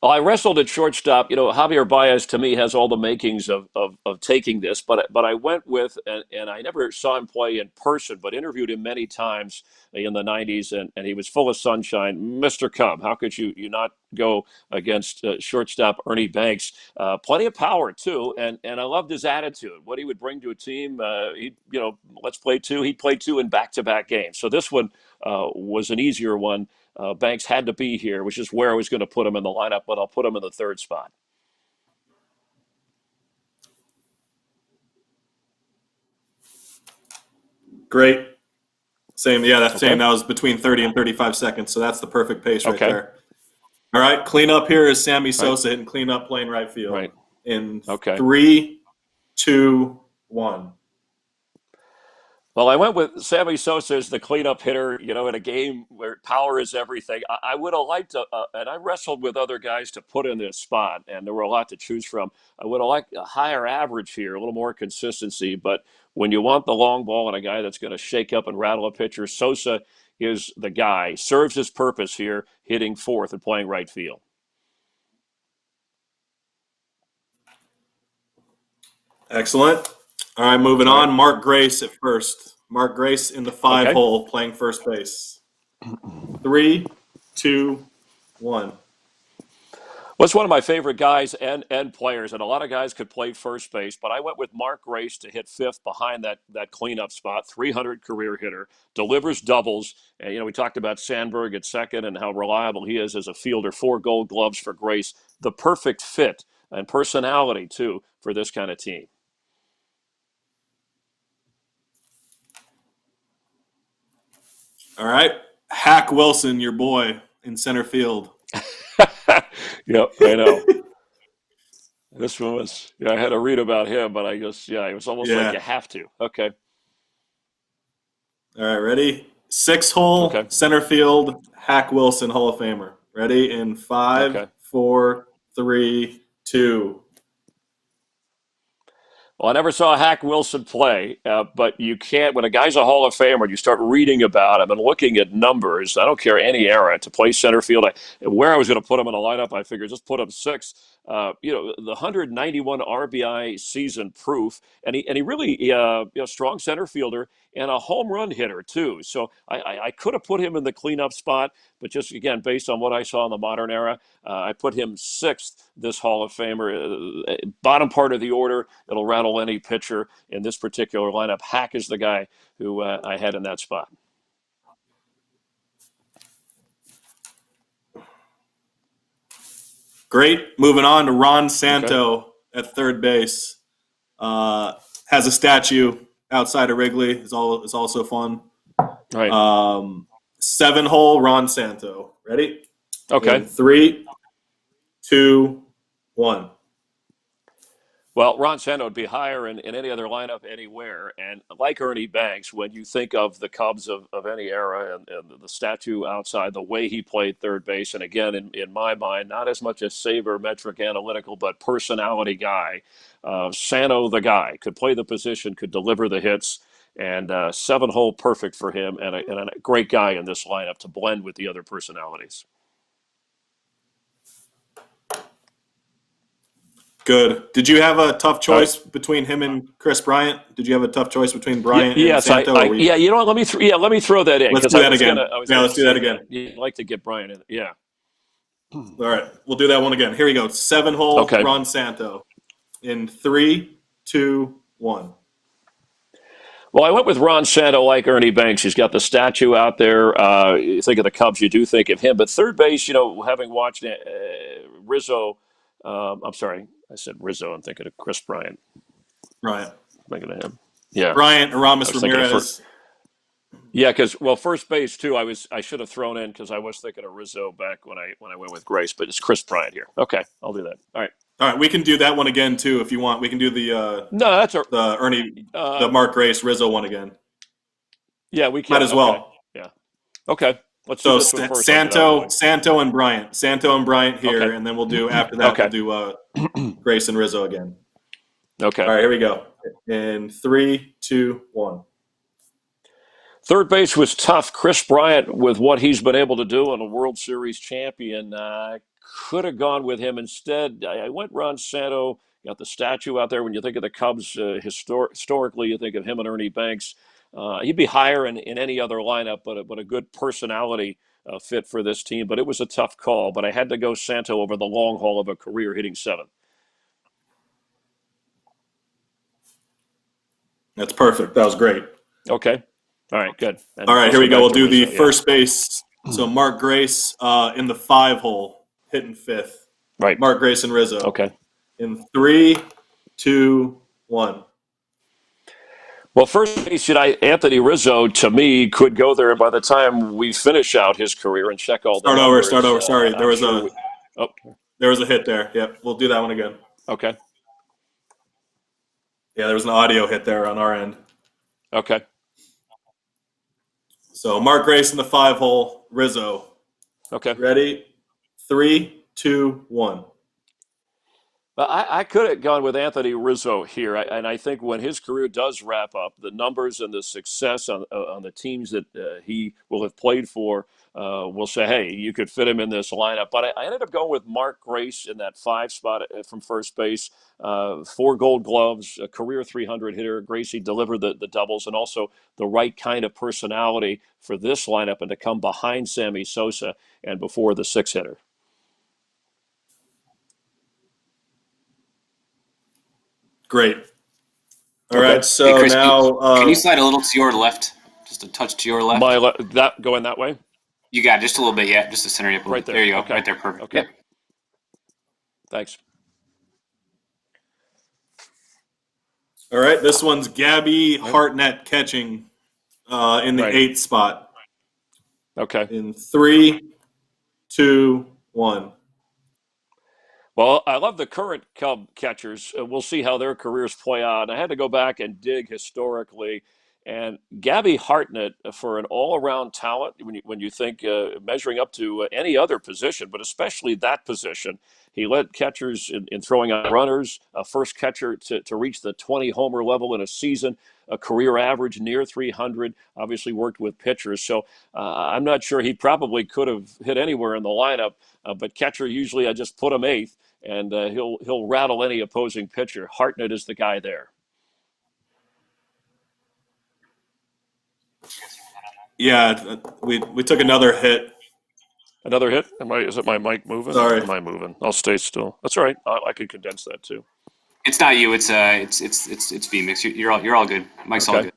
Well, I wrestled at shortstop. Javier Baez to me has all the makings of taking this, but I went with, and I never saw him play in person, but interviewed him many times in the 90s, and he was full of sunshine. Mr. Cub, how could you not go against shortstop Ernie Banks? Plenty of power, too, and I loved his attitude, what he would bring to a team. Let's play two. He played two in back-to-back games. So this one was an easier one. Banks had to be here, which is where I was going to put him in the lineup, but I'll put him in the third spot. Great. Same. Yeah, that's same. That was between 30 and 35 seconds, so that's the perfect pace right there. All right, cleanup here is Sammy Sosa hitting cleanup playing right field. Right. In 3, 2, 1. Well, I went with Sammy Sosa as the cleanup hitter, in a game where power is everything. I would have liked to, and I wrestled with other guys to put in this spot, and there were a lot to choose from. I would have liked a higher average here, a little more consistency. But when you want the long ball and a guy that's going to shake up and rattle a pitcher, Sosa is the guy. Serves his purpose here, hitting fourth and playing right field. Excellent. All right, moving on. Mark Grace at first. Mark Grace in the 5 hole playing first base. 3, 2, 1. Well, it's one of my favorite guys and players, and a lot of guys could play first base, but I went with Mark Grace to hit fifth behind that cleanup spot. 300 career hitter, delivers doubles. And, we talked about Sandberg at second and how reliable he is as a fielder. 4 Gold Gloves for Grace. The perfect fit and personality, too, for this kind of team. All right. Hack Wilson, your boy, in center field. Yep, I know. This one was, I had to read about him, but I guess, it was almost like you have to. Okay. All right, ready? 6 hole, center field, Hack Wilson, Hall of Famer. Ready? In 5, 4, 3, 2. Well, I never saw Hack Wilson play, but you can't, when a guy's a Hall of Famer, you start reading about him and looking at numbers. I don't care any era to play center field. Where I was going to put him in a lineup, I figured just put him 6. The 191 RBI season proof, and he really, strong center fielder and a home run hitter too. So I could have put him in the cleanup spot, but just again, based on what I saw in the modern era, I put him 6th, this Hall of Famer. Bottom part of the order, it'll rattle any pitcher in this particular lineup. Hack is the guy who I had in that spot. Great. Moving on to Ron Santo at third base. Has a statue outside of Wrigley. Is also fun. Right. 7 hole Ron Santo. Ready? Okay. In 3, 2, 1. Well, Ron Santo would be higher in any other lineup anywhere. And like Ernie Banks, when you think of the Cubs of any era and the statue outside, the way he played third base, and again, in my mind, not as much a sabermetric analytical, but personality guy, Santo the guy, could play the position, could deliver the hits, and 7 hole perfect for him, and a great guy in this lineup to blend with the other personalities. Good. Did you have a tough choice between him and Chris Bryant? Did you have a tough choice between Bryant and Santo? Yeah, you know what? Let me throw that in. Let's do that again. Let's do that again. I'd like to get Bryant in. Yeah. All right, we'll do that one again. Here we go. 7 hole Ron Santo. In 3, 2, 1. Well, I went with Ron Santo like Ernie Banks. He's got the statue out there. You think of the Cubs, you do think of him. But third base, having watched Rizzo, I'm sorry, I said Rizzo. I'm thinking of Chris Bryant. Bryant. Thinking of him. Yeah. Bryant, Aramis Ramirez. Yeah, because first base too. I should have thrown in because I was thinking of Rizzo back when I went with Grace, but it's Chris Bryant here. Okay, I'll do that. All right. All right, we can do that one again too if you want. We can do No, that's a the Mark Grace Rizzo one again. yeah. We Might can. as Okay. well. Yeah. Okay. Let's do So this one first. I'll get out of the way. Santo and Bryant here, Okay. and then we'll do after that. Okay. We'll do Grace and Rizzo again. Okay. All right, here we go. In 3, 2, 1. Third base was tough. Chris Bryant, with what he's been able to do, and a World Series champion, could have gone with him instead. I went Ron Santo. Got the statue out there. When you think of the Cubs, historically, you think of him and Ernie Banks. He'd be higher in any other lineup, but a good personality fit for this team. But it was a tough call. But I had to go Santo over the long haul of a career hitting seventh. That's perfect. That was great. Okay. All right, good. And all right, here we go. We'll do the first yeah. base. So Mark Grace in the 5 hole, hitting 5th. Right. Mark Grace and Rizzo. Okay. In 3, 2, 1. Well, first base, Anthony Rizzo, to me, could go there by the time we finish out his career and check all the numbers. Start over. Sorry, there was there was a hit there. Yep, we'll do that one again. Okay. Yeah, there was an audio hit there on our end. Okay. So Mark Grace in the 5 hole, Rizzo. Okay. Ready? 3, 2, 1. I could have gone with Anthony Rizzo here, and I think when his career does wrap up, the numbers and the success on the teams that he will have played for will say, hey, you could fit him in this lineup. But I ended up going with Mark Grace in that 5 spot from first base, 4 Gold Gloves, a career 300 hitter. Gracie delivered the doubles and also the right kind of personality for this lineup and to come behind Sammy Sosa and before the 6-hitter. Great. All right, so hey, Chris, now can you slide a little to your left, just a touch to your left? That going that way? You got it, just a little bit, yeah, just to center you up a little right bit. There you go, okay. Right there, perfect. Okay. Yep. Thanks. All right, this one's Gabby Hartnett catching in the 8th spot. Okay. In 3, 2, 1. Well, I love the current Cub catchers. We'll see how their careers play out. I had to go back and dig historically. And Gabby Hartnett, for an all-around talent, when you think measuring up to any other position, but especially that position, he led catchers in throwing out runners, a first catcher to reach the 20-homer level in a season, a career average near 300, obviously worked with pitchers. So I'm not sure he probably could have hit anywhere in the lineup, but catcher, usually I just put him 8th, and he'll rattle any opposing pitcher. Hartnett is the guy there. Yeah, we took another hit. Another hit? Is it my mic moving? Sorry. Or am I moving? I'll stay still. That's all right. I could condense that too. It's not you. It's VMix. You're all good. Mike's all good.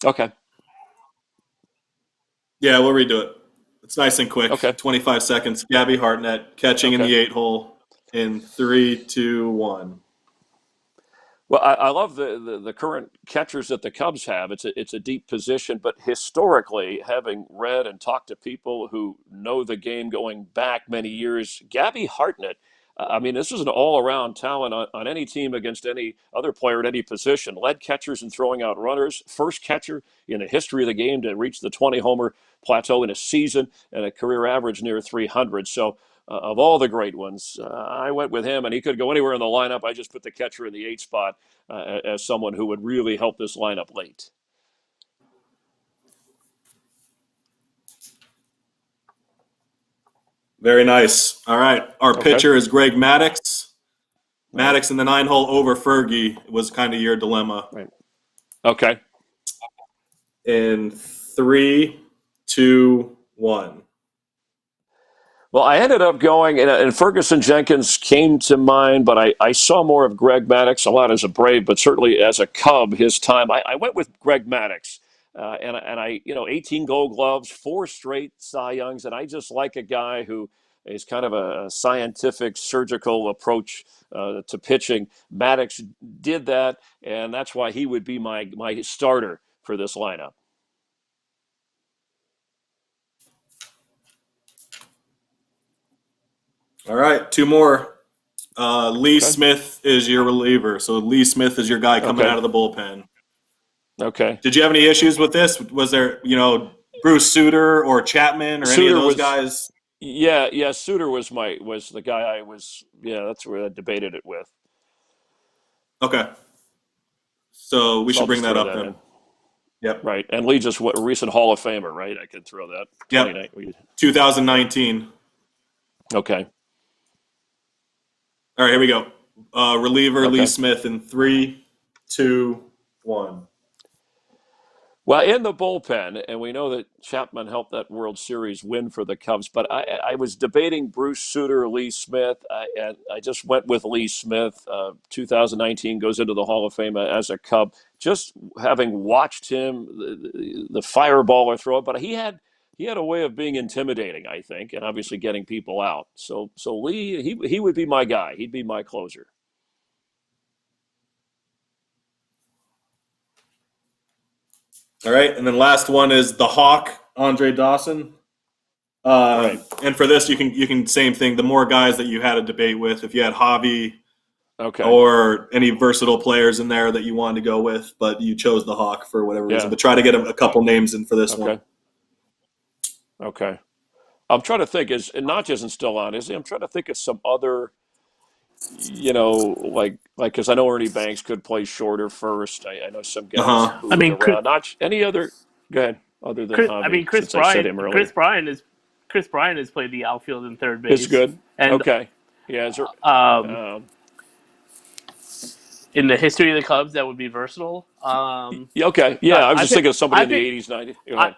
Okay. Yeah, we'll redo it. It's nice and quick. Okay. 25 seconds. Gabby Hartnett catching in the 8 hole in 3, 2, 1. Well, I love the current catchers that the Cubs have. It's a deep position, but historically, having read and talked to people who know the game going back many years, Gabby Hartnett, I mean, this is an all-around talent on any team against any other player at any position. Led catchers in throwing out runners, first catcher in the history of the game to reach the 20-homer plateau in a season, and a career average near 300. So of all the great ones, I went with him, and he could go anywhere in the lineup. I just put the catcher in the 8 spot as someone who would really help this lineup late. Very nice. All right. Our pitcher is Greg Maddux. Maddux in the 9 hole over Fergie was kind of your dilemma. Right. Okay. In 3, 2, 1. Well, I ended up going, and Ferguson Jenkins came to mind, but I saw more of Greg Maddux, a lot as a Brave, but certainly as a Cub, his time. I went with Greg Maddux, and I 18 Gold Gloves, 4 straight Cy Youngs, and I just like a guy who is kind of a scientific, surgical approach to pitching. Maddux did that, and that's why he would be my starter for this lineup. All right, two more. Lee Okay. Smith is your reliever. So Lee Smith is your guy coming out Okay. of the bullpen. Okay. Did you have any issues with this? Was there, Bruce Sutter or Chapman or any of Suter those was guys? yeah. Suter was the guy I was that's where I debated it with. Okay. So we So should I'll bring just that throw up that then. in. Yep. Right. And Lee just a recent Hall of Famer, right? I could throw that. Yep. 29. 2019. Okay. All right, here we go. Reliever Lee Okay. Smith in 3, 2, 1. Well, in the bullpen, and we know that Chapman helped that World Series win for the Cubs, but I was debating Bruce Sutter, Lee Smith, and I just went with Lee Smith. 2019 goes into the Hall of Fame as a Cub. Just having watched him, the fireballer throw it, but he had a way of being intimidating, I think, and obviously getting people out. So Lee, he would be my guy. He'd be my closer. All right, and then last one is the Hawk, Andre Dawson. Right. And for this, you can same thing. The more guys that you had a debate with, if you had Javi Okay. or any versatile players in there that you wanted to go with, but you chose the Hawk for whatever reason. Yeah. But try to get a couple names in for this one. Okay. I'm trying to think. Is Natchez isn't still on? Is he? I'm trying to think of some other, like because I know Ernie Banks could play shorter first. I know some guys Uh-huh. moved around. Not any other. Go ahead. Other than Javi, Chris since I said him earlier. Chris Bryant has played the outfield and third base. It's good. And Okay. Yeah. Is there, in the history of the Cubs, that would be versatile. okay. Yeah. I was just thinking of somebody in the 80s, 90s. Go ahead.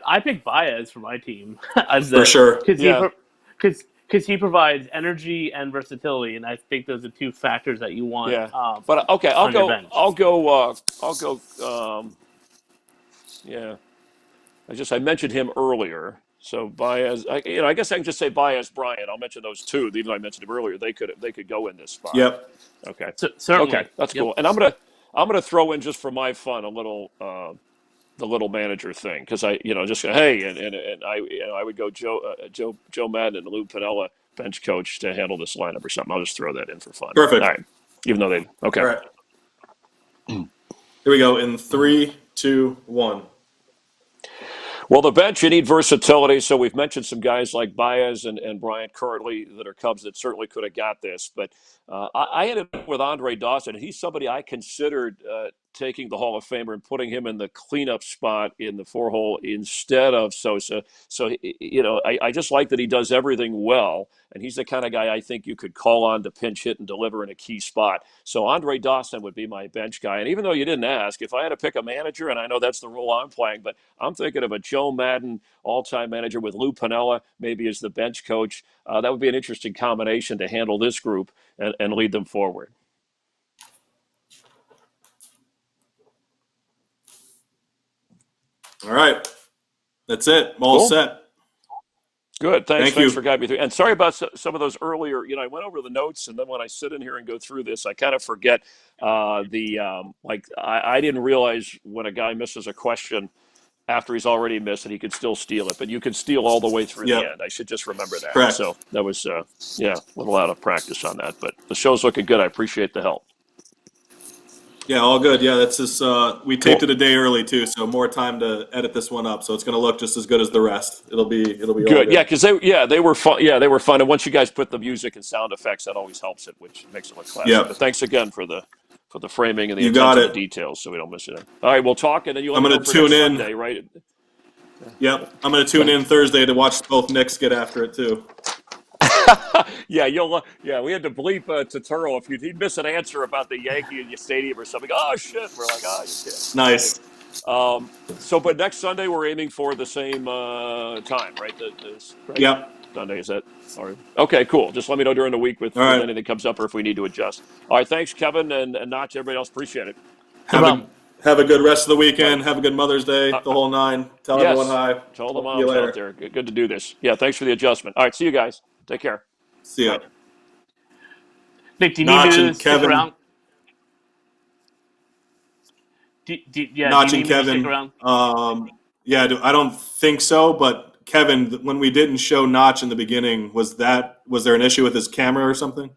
I picked Baez for my team as For sure. because he provides energy and versatility, and I think those are two factors that you want. Yeah. But okay, I'll go. Yeah. I mentioned him earlier. So Baez, I guess I can just say Baez, Bryant. I'll mention those two. Even though I mentioned him earlier, they could go in this spot. Yep. Okay. Certainly. Okay, that's cool. And I'm gonna throw in, just for my fun, a little the little manager thing, because I just hey, and I would go Joe Madden and Lou Piniella, bench coach, to handle this lineup or something. I'll just throw that in for fun. Perfect. All right. Even though okay. All right. Here we go in 3, 2, 1. Well, the bench, you need versatility. So we've mentioned some guys like Baez and Bryant currently that are Cubs that certainly could have got this. But I ended up with Andre Dawson. He's somebody I considered taking the Hall of Famer and putting him in the cleanup spot in the 4-hole instead of Sosa. So, I just like that he does everything well. And he's the kind of guy I think you could call on to pinch hit and deliver in a key spot. So Andre Dawson would be my bench guy. And even though you didn't ask, if I had to pick a manager, and I know that's the role I'm playing, but I'm thinking of a Joe Madden all-time manager with Lou Piniella maybe as the bench coach. That would be an interesting combination to handle this group and lead them forward. All right. That's it. All set. Good. Thanks you. for guiding me through. And sorry about some of those earlier. I went over the notes, and then when I sit in here and go through this, I kind of forget I didn't realize when a guy misses a question after he's already missed that he could still steal it. But you can steal all the way through the end. I should just remember that. Correct. So that was, a little out of practice on that. But the show's looking good. I appreciate the help. Yeah, all good. Yeah, that's just we taped it a day early too, so more time to edit this one up. So it's going to look just as good as the rest. It'll be good. Yeah, because they were fun. Yeah, they were fun. And once you guys put the music and sound effects, that always helps it, which makes it look classy. Yep. But thanks again for the framing and the You attention got to it. details, so we don't miss it. All right, we'll talk, and then you let I'm me going know to for tune next in. Sunday, right? Yep, I'm going to tune in Thursday to watch both Knicks get after it too. Yeah, we had to bleep Turturro if he'd miss an answer about the Yankee in your stadium or something. Oh shit, we're like, oh, you kidding? Nice. But next Sunday we're aiming for the same time, right? Right? Yep. Sunday, is that? Okay, cool. Just let me know during the week with anything comes up or if we need to adjust. All right, thanks, Kevin, and Notch. Everybody else, appreciate it. Have a good rest of the weekend. Have a good Mother's Day, the whole nine. Tell everyone hi. To all the moms out there. Good to do this. Yeah, thanks for the adjustment. All right, see you guys. Take care. See ya. Bye. Nick, do you need me to stick around? Notch and Kevin. Stick around? I don't think so, but Kevin, when we didn't show Notch in the beginning, was there an issue with his camera or something?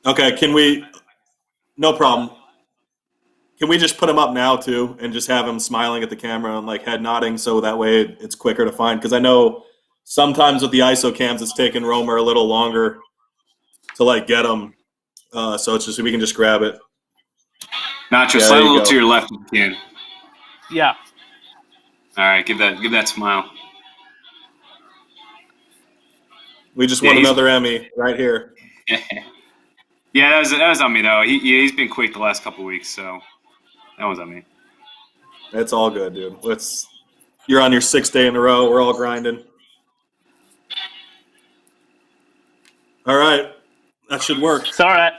Okay, can we? No problem. Can we just put him up now too, and just have him smiling at the camera and like head nodding, so that way it's quicker to find? Because I know sometimes with the ISO cams, it's taking Romer a little longer to like get him. So it's just we can just grab it. Nacho, Yeah, slide there a you little go. to your left if you can. Yeah. All right, give that smile. We just Yeah, won he's- another Emmy right here. Yeah, that was on me though. He's been quick the last couple weeks, so that was on me. It's all good, dude. You're on your 6th day in a row. We're all grinding. All right, that should work. Sorry,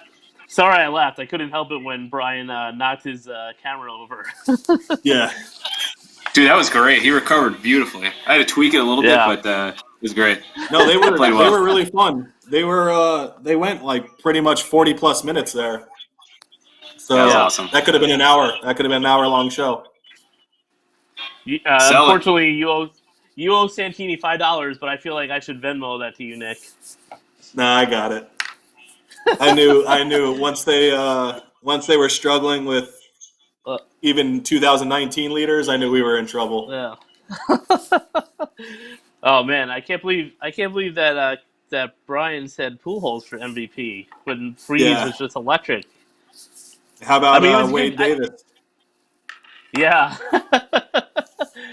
I laughed. I couldn't help it when Brian knocked his camera over. Yeah. Dude, that was great. He recovered beautifully. I had to tweak it a little Yeah. bit, but it was great. No, they were Played well. they were really fun. They went like pretty much 40+ minutes there. So That was awesome. that could have been an hour. That could have been an hour-long show. Sell it. Unfortunately, you owe Santini $5, but I feel like I should Venmo that to you, Nick. Nah, I got it. I knew once they were struggling with even 2019 leaders, I knew we were in trouble. Yeah. Oh man, I can't believe that that Brian said Pujols for MVP when Freeze was just electric. How about I mean, it was Wade good. Davis? Yeah.